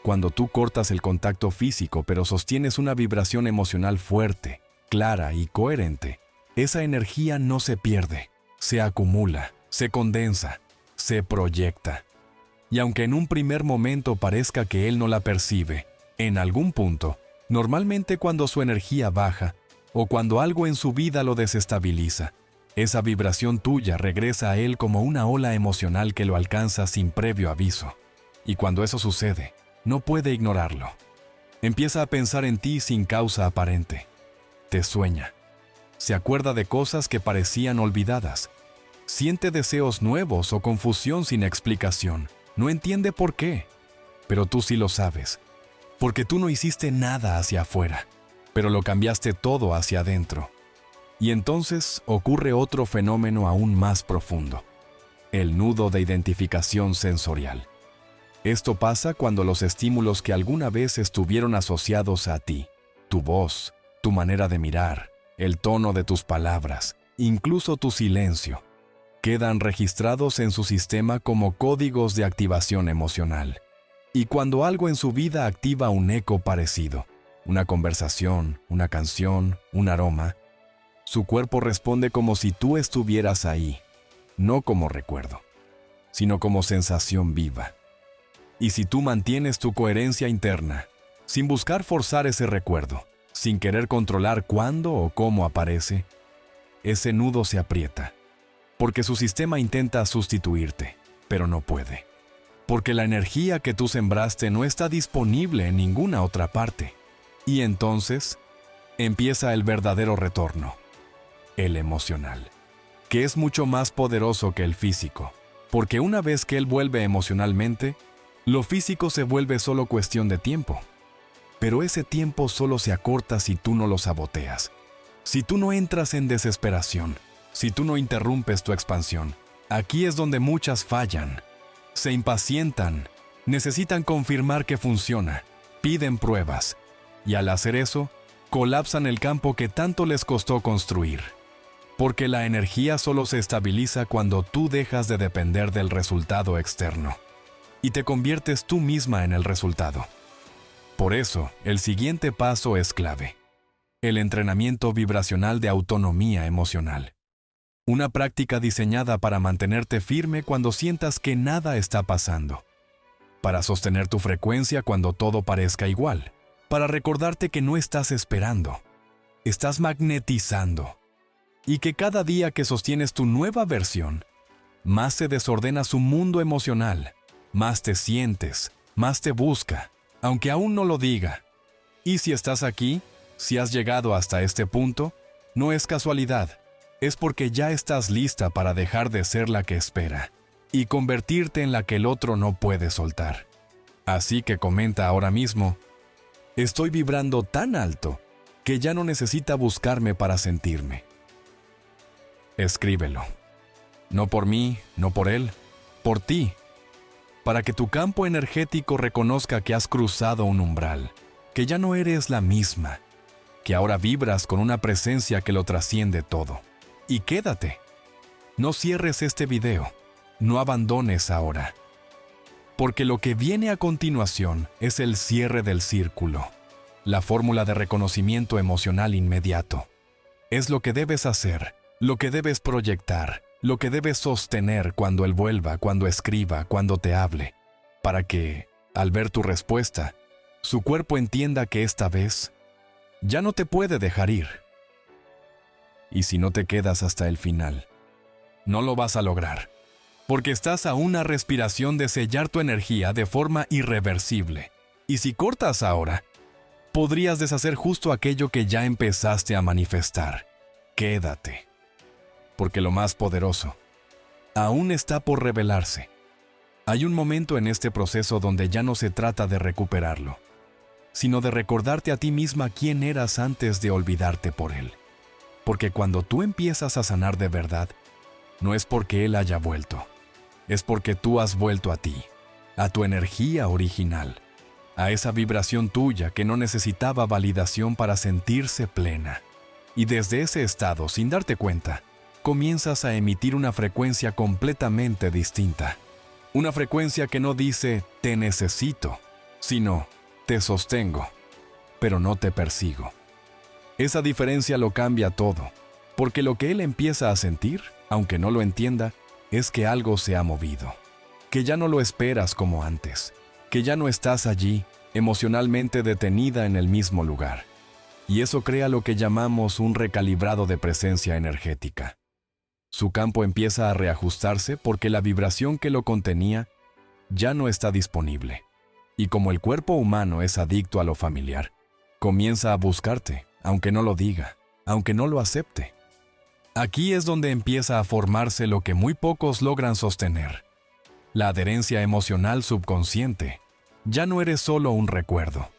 Cuando tú cortas el contacto físico pero sostienes una vibración emocional fuerte, clara y coherente, esa energía no se pierde, se acumula, se condensa, se proyecta. Y aunque en un primer momento parezca que él no la percibe, en algún punto, normalmente cuando su energía baja, o cuando algo en su vida lo desestabiliza, esa vibración tuya regresa a él como una ola emocional que lo alcanza sin previo aviso. Y cuando eso sucede, no puede ignorarlo. Empieza a pensar en ti sin causa aparente. Te sueña. Se acuerda de cosas que parecían olvidadas. Siente deseos nuevos o confusión sin explicación. No entiende por qué. Pero tú sí lo sabes. Porque tú no hiciste nada hacia afuera, pero lo cambiaste todo hacia adentro. Y entonces ocurre otro fenómeno aún más profundo. El nudo de identificación sensorial. Esto pasa cuando los estímulos que alguna vez estuvieron asociados a ti, tu voz, tu manera de mirar, el tono de tus palabras, incluso tu silencio, quedan registrados en su sistema como códigos de activación emocional. Y cuando algo en su vida activa un eco parecido, una conversación, una canción, un aroma, su cuerpo responde como si tú estuvieras ahí, no como recuerdo, sino como sensación viva. Y si tú mantienes tu coherencia interna, sin buscar forzar ese recuerdo, sin querer controlar cuándo o cómo aparece, ese nudo se aprieta, porque su sistema intenta sustituirte, pero no puede. Porque la energía que tú sembraste no está disponible en ninguna otra parte. Y entonces empieza el verdadero retorno, el emocional, que es mucho más poderoso que el físico, porque una vez que él vuelve emocionalmente, lo físico se vuelve solo cuestión de tiempo. Pero ese tiempo solo se acorta si tú no lo saboteas, si tú no entras en desesperación, si tú no interrumpes tu expansión. Aquí es donde muchas fallan. Se impacientan, necesitan confirmar que funciona, piden pruebas, y al hacer eso, colapsan el campo que tanto les costó construir. Porque la energía solo se estabiliza cuando tú dejas de depender del resultado externo, y te conviertes tú misma en el resultado. Por eso, el siguiente paso es clave: el entrenamiento vibracional de autonomía emocional. Una práctica diseñada para mantenerte firme cuando sientas que nada está pasando, para sostener tu frecuencia cuando todo parezca igual, para recordarte que no estás esperando, estás magnetizando, y que cada día que sostienes tu nueva versión, más se desordena su mundo emocional, más te sientes, más te busca, aunque aún no lo diga. Y si estás aquí, si has llegado hasta este punto, no es casualidad. Es porque ya estás lista para dejar de ser la que espera y convertirte en la que el otro no puede soltar. Así que comenta ahora mismo: estoy vibrando tan alto que ya no necesita buscarme para sentirme. Escríbelo. No por mí, no por él, por ti. Para que tu campo energético reconozca que has cruzado un umbral, que ya no eres la misma, que ahora vibras con una presencia que lo trasciende todo. Y quédate. No cierres este video. No abandones ahora. Porque lo que viene a continuación es el cierre del círculo, la fórmula de reconocimiento emocional inmediato. Es lo que debes hacer, lo que debes proyectar, lo que debes sostener cuando él vuelva, cuando escriba, cuando te hable, para que, al ver tu respuesta, su cuerpo entienda que esta vez ya no te puede dejar ir. Y si no te quedas hasta el final, no lo vas a lograr, porque estás a una respiración de sellar tu energía de forma irreversible. Y si cortas ahora, podrías deshacer justo aquello que ya empezaste a manifestar. Quédate, porque lo más poderoso aún está por revelarse. Hay un momento en este proceso donde ya no se trata de recuperarlo, sino de recordarte a ti misma quién eras antes de olvidarte por él. Porque cuando tú empiezas a sanar de verdad, no es porque él haya vuelto, es porque tú has vuelto a ti, a tu energía original, a esa vibración tuya que no necesitaba validación para sentirse plena. Y desde ese estado, sin darte cuenta, comienzas a emitir una frecuencia completamente distinta. Una frecuencia que no dice «te necesito», sino «te sostengo, pero no te persigo». Esa diferencia lo cambia todo, porque lo que él empieza a sentir, aunque no lo entienda, es que algo se ha movido, que ya no lo esperas como antes, que ya no estás allí, emocionalmente detenida en el mismo lugar. Y eso crea lo que llamamos un recalibrado de presencia energética. Su campo empieza a reajustarse porque la vibración que lo contenía ya no está disponible. Y como el cuerpo humano es adicto a lo familiar, comienza a buscarte, aunque no lo diga, aunque no lo acepte. Aquí es donde empieza a formarse lo que muy pocos logran sostener: la adherencia emocional subconsciente. Ya no eres solo un recuerdo.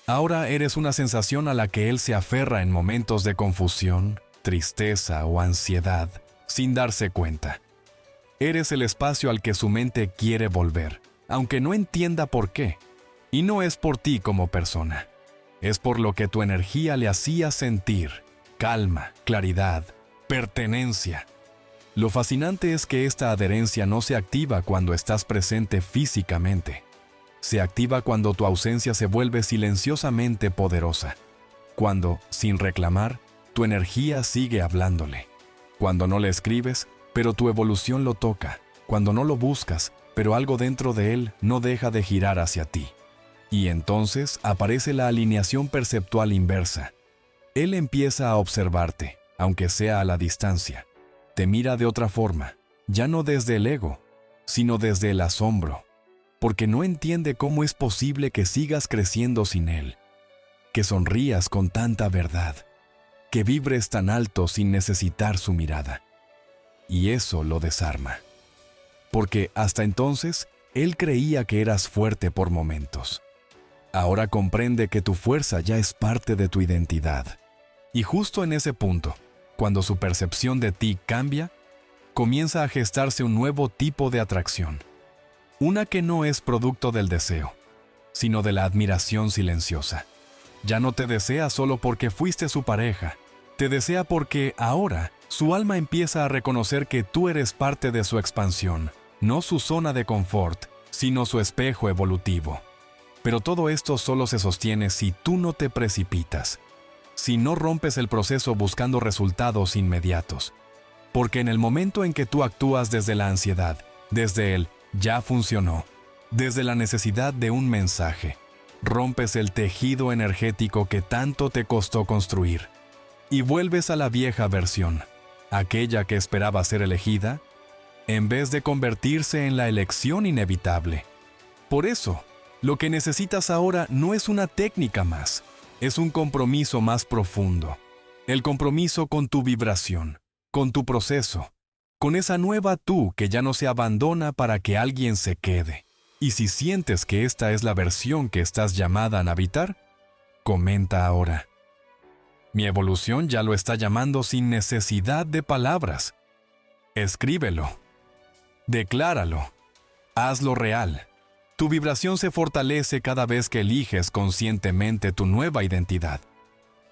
Ahora eres una sensación a la que él se aferra en momentos de confusión, tristeza o ansiedad, sin darse cuenta. Eres el espacio al que su mente quiere volver, aunque no entienda por qué. Y no es por ti como persona. Es por lo que tu energía le hacía sentir: calma, claridad, pertenencia. Lo fascinante es que esta adherencia no se activa cuando estás presente físicamente. Se activa cuando tu ausencia se vuelve silenciosamente poderosa. Cuando, sin reclamar, tu energía sigue hablándole. Cuando no le escribes, pero tu evolución lo toca. Cuando no lo buscas, pero algo dentro de él no deja de girar hacia ti. Y entonces aparece la alineación perceptual inversa. Él empieza a observarte, aunque sea a la distancia. Te mira de otra forma, ya no desde el ego, sino desde el asombro, porque no entiende cómo es posible que sigas creciendo sin él, que sonrías con tanta verdad, que vibres tan alto sin necesitar su mirada. Y eso lo desarma. Porque hasta entonces, él creía que eras fuerte por momentos. Ahora comprende que tu fuerza ya es parte de tu identidad. Y justo en ese punto, cuando su percepción de ti cambia, comienza a gestarse un nuevo tipo de atracción. Una que no es producto del deseo, sino de la admiración silenciosa. Ya no te desea solo porque fuiste su pareja, te desea porque ahora su alma empieza a reconocer que tú eres parte de su expansión, no su zona de confort, sino su espejo evolutivo. Pero todo esto solo se sostiene si tú no te precipitas, si no rompes el proceso buscando resultados inmediatos. Porque en el momento en que tú actúas desde la ansiedad, desde el ya funcionó, desde la necesidad de un mensaje, rompes el tejido energético que tanto te costó construir y vuelves a la vieja versión, aquella que esperaba ser elegida, en vez de convertirse en la elección inevitable. Por eso, lo que necesitas ahora no es una técnica más, es un compromiso más profundo. El compromiso con tu vibración, con tu proceso, con esa nueva tú que ya no se abandona para que alguien se quede. Y si sientes que esta es la versión que estás llamada a habitar, comenta ahora. Mi evolución ya lo está llamando sin necesidad de palabras. Escríbelo. Decláralo. Hazlo real. Tu vibración se fortalece cada vez que eliges conscientemente tu nueva identidad.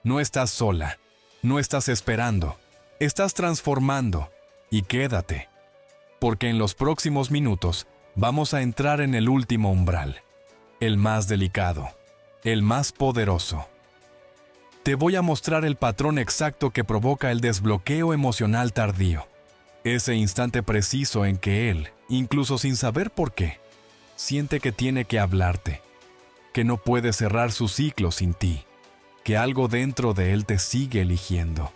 No estás sola. No estás esperando. Estás transformando. Y quédate. Porque en los próximos minutos vamos a entrar en el último umbral. El más delicado. El más poderoso. Te voy a mostrar el patrón exacto que provoca el desbloqueo emocional tardío. Ese instante preciso en que él, incluso sin saber por qué, siente que tiene que hablarte, que no puede cerrar su ciclo sin ti, que algo dentro de él te sigue eligiendo,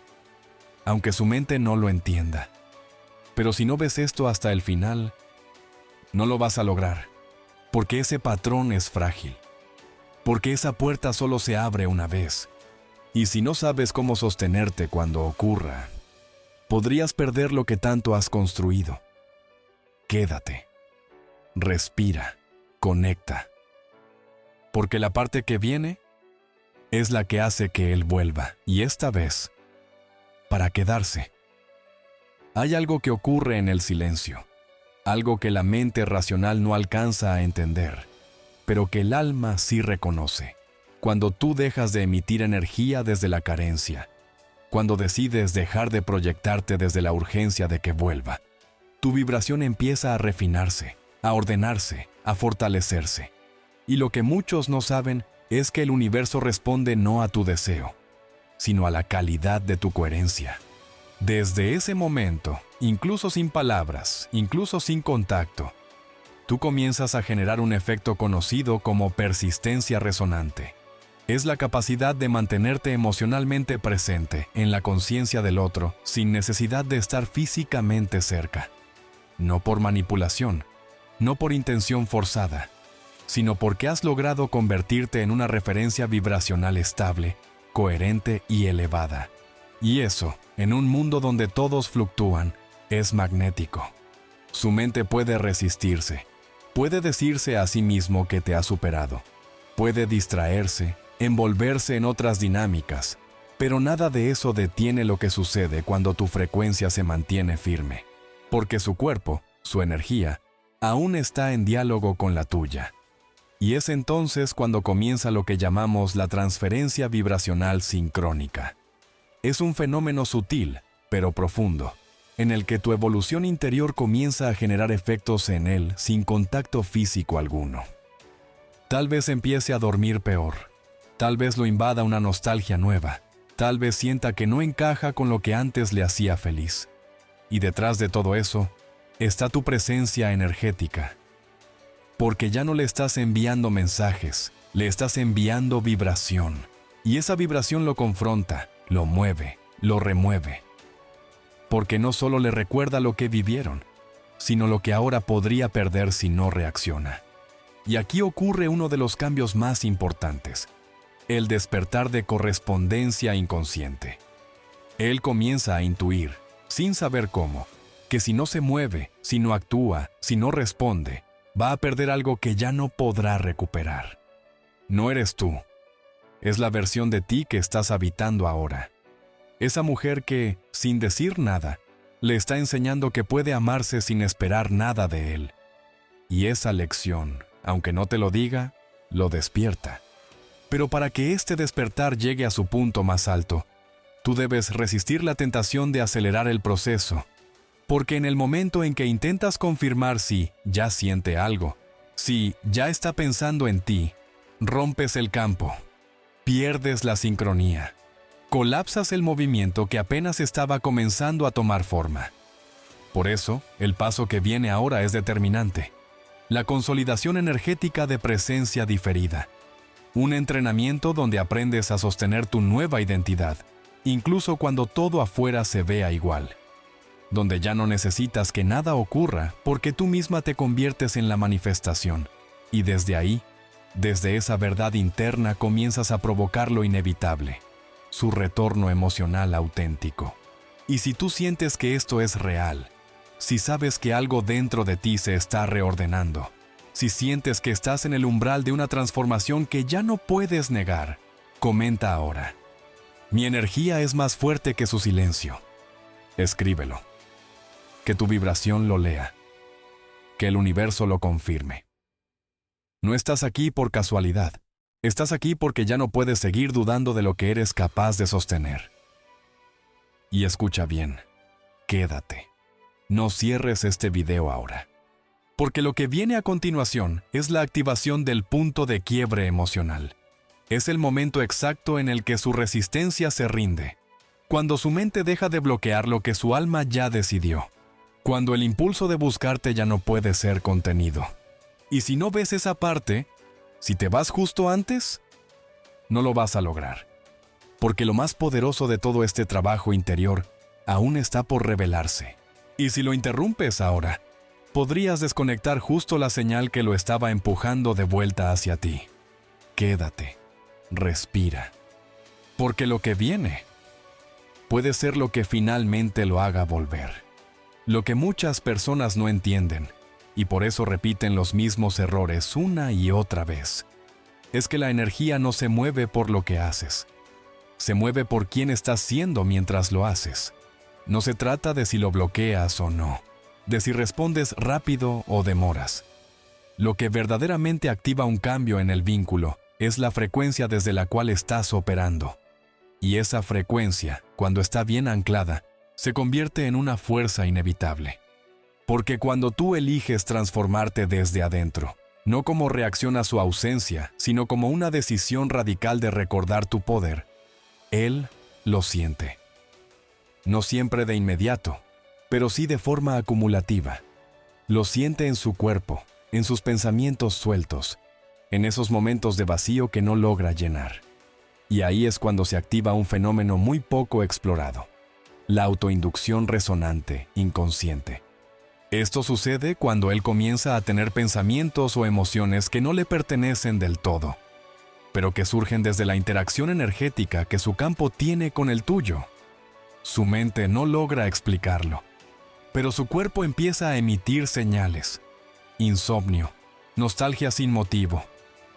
aunque su mente no lo entienda. Pero si no ves esto hasta el final, no lo vas a lograr, porque ese patrón es frágil, porque esa puerta solo se abre una vez. Y si no sabes cómo sostenerte cuando ocurra, podrías perder lo que tanto has construido. Quédate. Respira. Conecta. Porque la parte que viene es la que hace que él vuelva. Y esta vez, para quedarse. Hay algo que ocurre en el silencio. Algo que la mente racional no alcanza a entender, pero que el alma sí reconoce. Cuando tú dejas de emitir energía desde la carencia, cuando decides dejar de proyectarte desde la urgencia de que vuelva, tu vibración empieza a refinarse, a ordenarse, a fortalecerse. Y lo que muchos no saben es que el universo responde no a tu deseo, sino a la calidad de tu coherencia. Desde ese momento, incluso sin palabras, incluso sin contacto, tú comienzas a generar un efecto conocido como persistencia resonante. Es la capacidad de mantenerte emocionalmente presente en la conciencia del otro sin necesidad de estar físicamente cerca. No por manipulación, no por intención forzada, sino porque has logrado convertirte en una referencia vibracional estable, coherente y elevada. Y eso, en un mundo donde todos fluctúan, es magnético. Su mente puede resistirse, puede decirse a sí mismo que te ha superado, puede distraerse, envolverse en otras dinámicas, pero nada de eso detiene lo que sucede cuando tu frecuencia se mantiene firme, porque su cuerpo, su energía, aún está en diálogo con la tuya. Y es entonces cuando comienza lo que llamamos la transferencia vibracional sincrónica. Es un fenómeno sutil, pero profundo, en el que tu evolución interior comienza a generar efectos en él sin contacto físico alguno. Tal vez empiece a dormir peor. Tal vez lo invada una nostalgia nueva. Tal vez sienta que no encaja con lo que antes le hacía feliz. Y detrás de todo eso está tu presencia energética. Porque ya no le estás enviando mensajes, Le estás enviando vibración, y esa vibración lo confronta, lo mueve, lo remueve. Porque no solo le recuerda lo que vivieron, sino lo que ahora podría perder si no reacciona. Y aquí ocurre uno de los cambios más importantes, el despertar de correspondencia inconsciente. Él comienza a intuir, sin saber cómo, que si no se mueve, si no actúa, si no responde, va a perder algo que ya no podrá recuperar. No eres tú, es la versión de ti que estás habitando ahora. Esa mujer que, sin decir nada, le está enseñando que puede amarse sin esperar nada de él. Y esa lección, aunque no te lo diga, lo despierta. Pero para que este despertar llegue a su punto más alto, tú debes resistir la tentación de acelerar el proceso, porque en el momento en que intentas confirmar si ya siente algo, si ya está pensando en ti, rompes el campo, pierdes la sincronía, colapsas el movimiento que apenas estaba comenzando a tomar forma. Por eso, el paso que viene ahora es determinante. La consolidación energética de presencia diferida. Un entrenamiento donde aprendes a sostener tu nueva identidad, incluso cuando todo afuera se vea igual. Donde ya no necesitas que nada ocurra porque tú misma te conviertes en la manifestación. Y desde ahí, desde esa verdad interna comienzas a provocar lo inevitable, su retorno emocional auténtico. Y si tú sientes que esto es real, si sabes que algo dentro de ti se está reordenando, si sientes que estás en el umbral de una transformación que ya no puedes negar, comenta ahora. Mi energía es más fuerte que su silencio. Escríbelo. Que tu vibración lo lea. Que el universo lo confirme. No estás aquí por casualidad. Estás aquí porque ya no puedes seguir dudando de lo que eres capaz de sostener. Y escucha bien. Quédate. No cierres este video ahora. Porque lo que viene a continuación es la activación del punto de quiebre emocional. Es el momento exacto en el que su resistencia se rinde. Cuando su mente deja de bloquear lo que su alma ya decidió. Cuando el impulso de buscarte ya no puede ser contenido. Y si no ves esa parte, si te vas justo antes, no lo vas a lograr. Porque lo más poderoso de todo este trabajo interior aún está por revelarse. Y si lo interrumpes ahora, podrías desconectar justo la señal que lo estaba empujando de vuelta hacia ti. Quédate, respira. Porque lo que viene puede ser lo que finalmente lo haga volver. Lo que muchas personas no entienden, y por eso repiten los mismos errores una y otra vez, es que la energía no se mueve por lo que haces. Se mueve por quién estás siendo mientras lo haces. No se trata de si lo bloqueas o no, de si respondes rápido o demoras. Lo que verdaderamente activa un cambio en el vínculo es la frecuencia desde la cual estás operando. Y esa frecuencia, cuando está bien anclada, se convierte en una fuerza inevitable. Porque cuando tú eliges transformarte desde adentro, no como reacción a su ausencia, sino como una decisión radical de recordar tu poder, él lo siente. No siempre de inmediato, pero sí de forma acumulativa. Lo siente en su cuerpo, en sus pensamientos sueltos, en esos momentos de vacío que no logra llenar. Y ahí es cuando se activa un fenómeno muy poco explorado: la autoinducción resonante inconsciente. Esto sucede cuando él comienza a tener pensamientos o emociones que no le pertenecen del todo, pero que surgen desde la interacción energética que su campo tiene con el tuyo. Su mente no logra explicarlo, pero su cuerpo empieza a emitir señales. Insomnio, nostalgia sin motivo,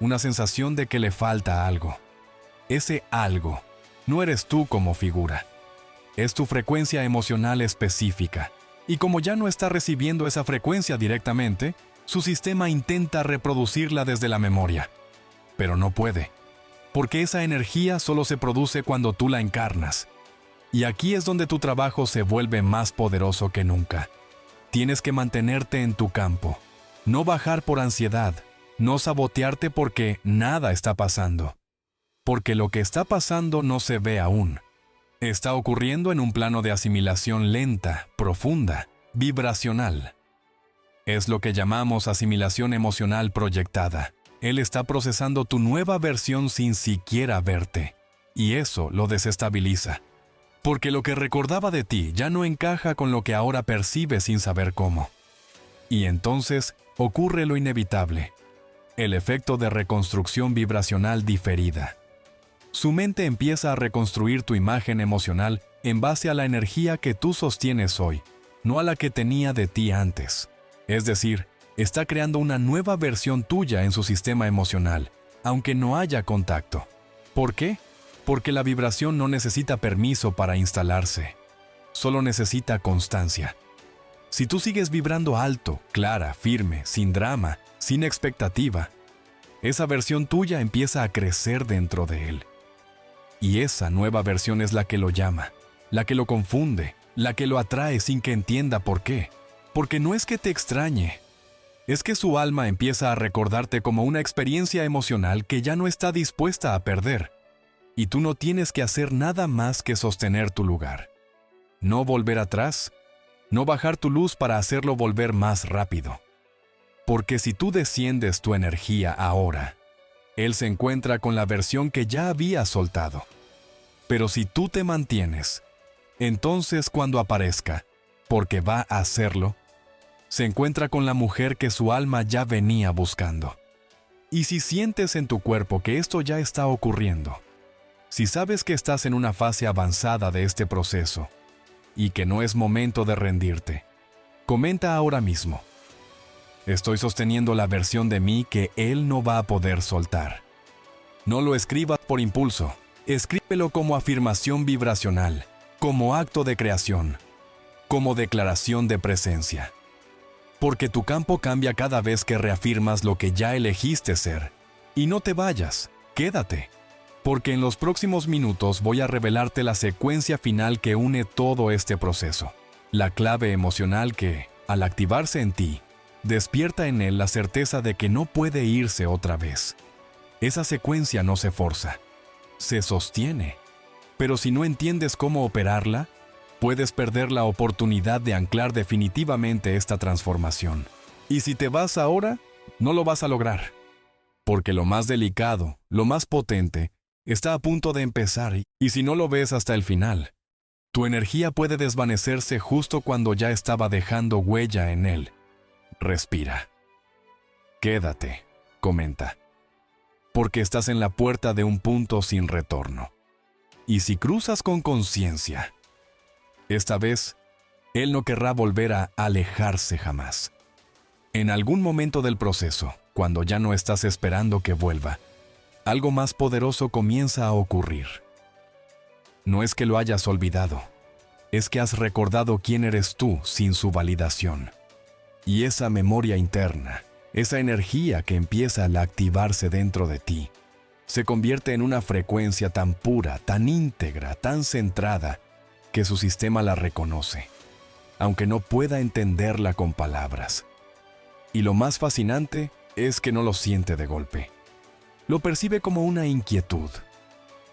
una sensación de que le falta algo. Ese algo no eres tú como figura. Es tu frecuencia emocional específica, y como ya no está recibiendo esa frecuencia directamente, su sistema intenta reproducirla desde la memoria. Pero no puede, porque esa energía solo se produce cuando tú la encarnas. Y aquí es donde tu trabajo se vuelve más poderoso que nunca. Tienes que mantenerte en tu campo, no bajar por ansiedad, no sabotearte porque nada está pasando. Porque lo que está pasando no se ve aún. Está ocurriendo en un plano de asimilación lenta, profunda, vibracional. Es lo que llamamos asimilación emocional proyectada. Él está procesando tu nueva versión sin siquiera verte, y eso lo desestabiliza, porque lo que recordaba de ti ya no encaja con lo que ahora percibe sin saber cómo. Y entonces ocurre lo inevitable, el efecto de reconstrucción vibracional diferida. Su mente empieza a reconstruir tu imagen emocional en base a la energía que tú sostienes hoy, no a la que tenía de ti antes. Es decir, está creando una nueva versión tuya en su sistema emocional, aunque no haya contacto. ¿Por qué? Porque la vibración no necesita permiso para instalarse, solo necesita constancia. Si tú sigues vibrando alto, clara, firme, sin drama, sin expectativa, esa versión tuya empieza a crecer dentro de él. Y esa nueva versión es la que lo llama, la que lo confunde, la que lo atrae sin que entienda por qué. Porque no es que te extrañe, es que su alma empieza a recordarte como una experiencia emocional que ya no está dispuesta a perder. Y tú no tienes que hacer nada más que sostener tu lugar. No volver atrás, no bajar tu luz para hacerlo volver más rápido. Porque si tú desciendes tu energía ahora, él se encuentra con la versión que ya había soltado. Pero si tú te mantienes, entonces cuando aparezca, porque va a hacerlo, se encuentra con la mujer que su alma ya venía buscando. Y si sientes en tu cuerpo que esto ya está ocurriendo, si sabes que estás en una fase avanzada de este proceso y que no es momento de rendirte, comenta ahora mismo: estoy sosteniendo la versión de mí que él no va a poder soltar. No lo escribas por impulso, escríbelo como afirmación vibracional, como acto de creación, como declaración de presencia. Porque tu campo cambia cada vez que reafirmas lo que ya elegiste ser. Y no te vayas, quédate, porque en los próximos minutos voy a revelarte la secuencia final que une todo este proceso, la clave emocional que, al activarse en ti, despierta en él la certeza de que no puede irse otra vez. Esa secuencia no se forza, se sostiene, pero si no entiendes cómo operarla, puedes perder la oportunidad de anclar definitivamente esta transformación. Y si te vas ahora, no lo vas a lograr, porque lo más delicado, lo más potente, está a punto de empezar y si no lo ves hasta el final, tu energía puede desvanecerse justo cuando ya estaba dejando huella en él. Respira. Quédate, comenta, porque estás en la puerta de un punto sin retorno. Y si cruzas con conciencia, esta vez, él no querrá volver a alejarse jamás. En algún momento del proceso, cuando ya no estás esperando que vuelva, algo más poderoso comienza a ocurrir. No es que lo hayas olvidado, es que has recordado quién eres tú sin su validación. Y esa memoria interna, esa energía que empieza a activarse dentro de ti, se convierte en una frecuencia tan pura, tan íntegra, tan centrada, que su sistema la reconoce, aunque no pueda entenderla con palabras. Y lo más fascinante es que no lo siente de golpe. Lo percibe como una inquietud,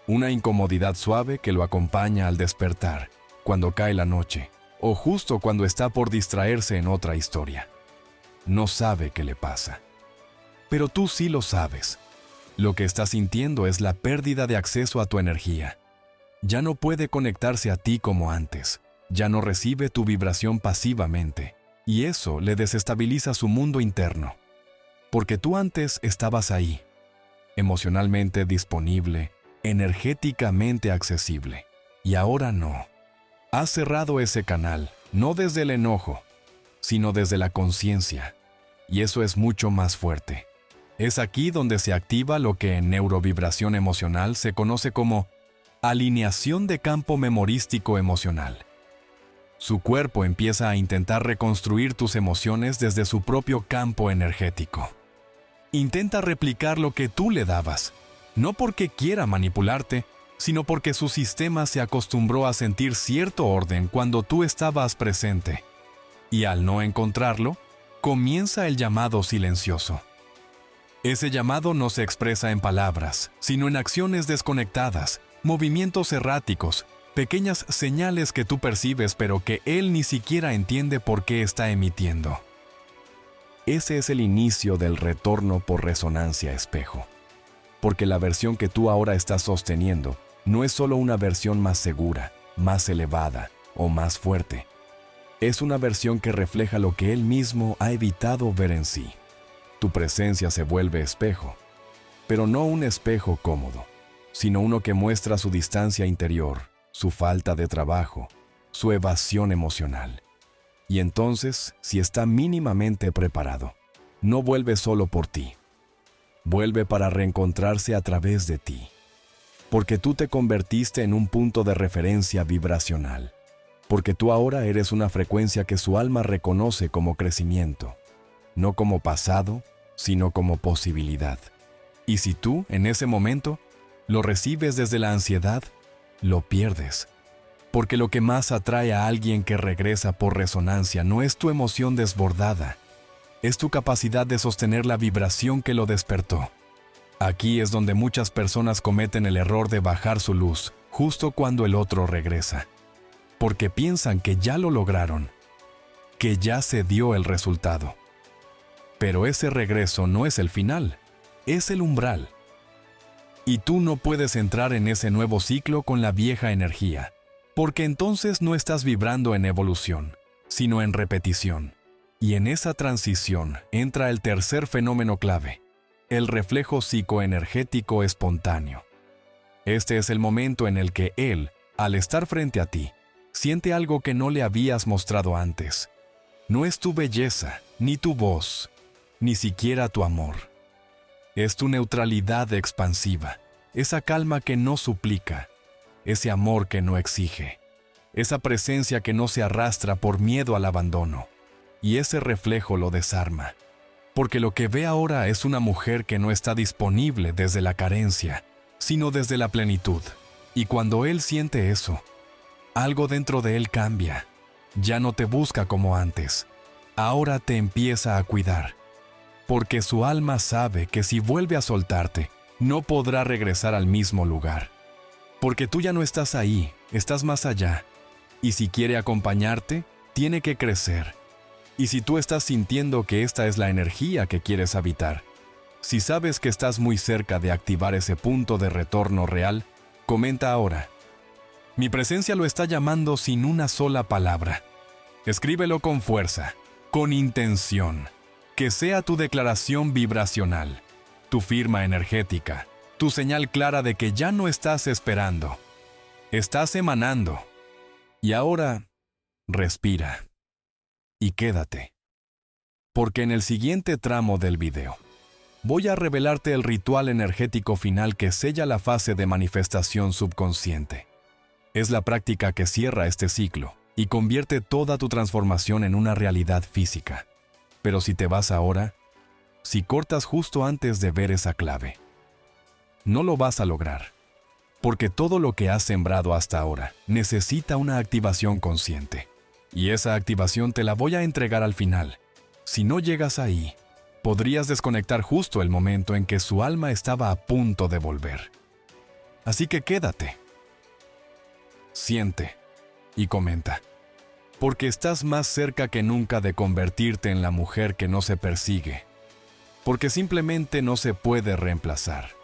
una incomodidad suave que lo acompaña al despertar, cuando cae la noche, o justo cuando está por distraerse en otra historia. No sabe qué le pasa. Pero tú sí lo sabes. Lo que está sintiendo es la pérdida de acceso a tu energía. Ya no puede conectarse a ti como antes, ya no recibe tu vibración pasivamente, y eso le desestabiliza su mundo interno. Porque tú antes estabas ahí, emocionalmente disponible, energéticamente accesible, y ahora no. Has cerrado ese canal, no desde el enojo, sino desde la conciencia, y eso es mucho más fuerte. Es aquí donde se activa lo que en neurovibración emocional se conoce como alineación de campo memorístico emocional. Su cuerpo empieza a intentar reconstruir tus emociones desde su propio campo energético. Intenta replicar lo que tú le dabas, no porque quiera manipularte, sino porque su sistema se acostumbró a sentir cierto orden cuando tú estabas presente. Y al no encontrarlo, comienza el llamado silencioso. Ese llamado no se expresa en palabras, sino en acciones desconectadas, movimientos erráticos, pequeñas señales que tú percibes pero que él ni siquiera entiende por qué está emitiendo. Ese es el inicio del retorno por resonancia espejo. Porque la versión que tú ahora estás sosteniendo no es solo una versión más segura, más elevada o más fuerte. Es una versión que refleja lo que él mismo ha evitado ver en sí. Tu presencia se vuelve espejo, pero no un espejo cómodo, sino uno que muestra su distancia interior, su falta de trabajo, su evasión emocional. Y entonces, si está mínimamente preparado, no vuelve solo por ti. Vuelve para reencontrarse a través de ti. Porque tú te convertiste en un punto de referencia vibracional. Porque tú ahora eres una frecuencia que su alma reconoce como crecimiento. No como pasado, sino como posibilidad. Y si tú, en ese momento, lo recibes desde la ansiedad, lo pierdes. Porque lo que más atrae a alguien que regresa por resonancia no es tu emoción desbordada, es tu capacidad de sostener la vibración que lo despertó. Aquí es donde muchas personas cometen el error de bajar su luz justo cuando el otro regresa, porque piensan que ya lo lograron, que ya se dio el resultado. Pero ese regreso no es el final, es el umbral. Y tú no puedes entrar en ese nuevo ciclo con la vieja energía, porque entonces no estás vibrando en evolución, sino en repetición. Y en esa transición entra el tercer fenómeno clave, el reflejo psicoenergético espontáneo. Este es el momento en el que él, al estar frente a ti, siente algo que no le habías mostrado antes. No es tu belleza, ni tu voz, ni siquiera tu amor. Es tu neutralidad expansiva, esa calma que no suplica, ese amor que no exige, esa presencia que no se arrastra por miedo al abandono. Y ese reflejo lo desarma, porque lo que ve ahora es una mujer que no está disponible desde la carencia, sino desde la plenitud. Y cuando él siente eso, algo dentro de él cambia. Ya no te busca como antes, ahora te empieza a cuidar, porque su alma sabe que si vuelve a soltarte, no podrá regresar al mismo lugar. Porque tú ya no estás ahí, estás más allá, y si quiere acompañarte, tiene que crecer. Y si tú estás sintiendo que esta es la energía que quieres habitar, si sabes que estás muy cerca de activar ese punto de retorno real, comenta ahora. Mi presencia lo está llamando sin una sola palabra. Escríbelo con fuerza, con intención. Que sea tu declaración vibracional, tu firma energética, tu señal clara de que ya no estás esperando. Estás emanando. Y ahora, respira. Y quédate. Porque en el siguiente tramo del video, voy a revelarte el ritual energético final que sella la fase de manifestación subconsciente. Es la práctica que cierra este ciclo y convierte toda tu transformación en una realidad física. Pero si te vas ahora, si cortas justo antes de ver esa clave, no lo vas a lograr. Porque todo lo que has sembrado hasta ahora necesita una activación consciente. Y esa activación te la voy a entregar al final. Si no llegas ahí, podrías desconectar justo el momento en que su alma estaba a punto de volver. Así que quédate. Siente y comenta. Porque estás más cerca que nunca de convertirte en la mujer que no se persigue. Porque simplemente no se puede reemplazar.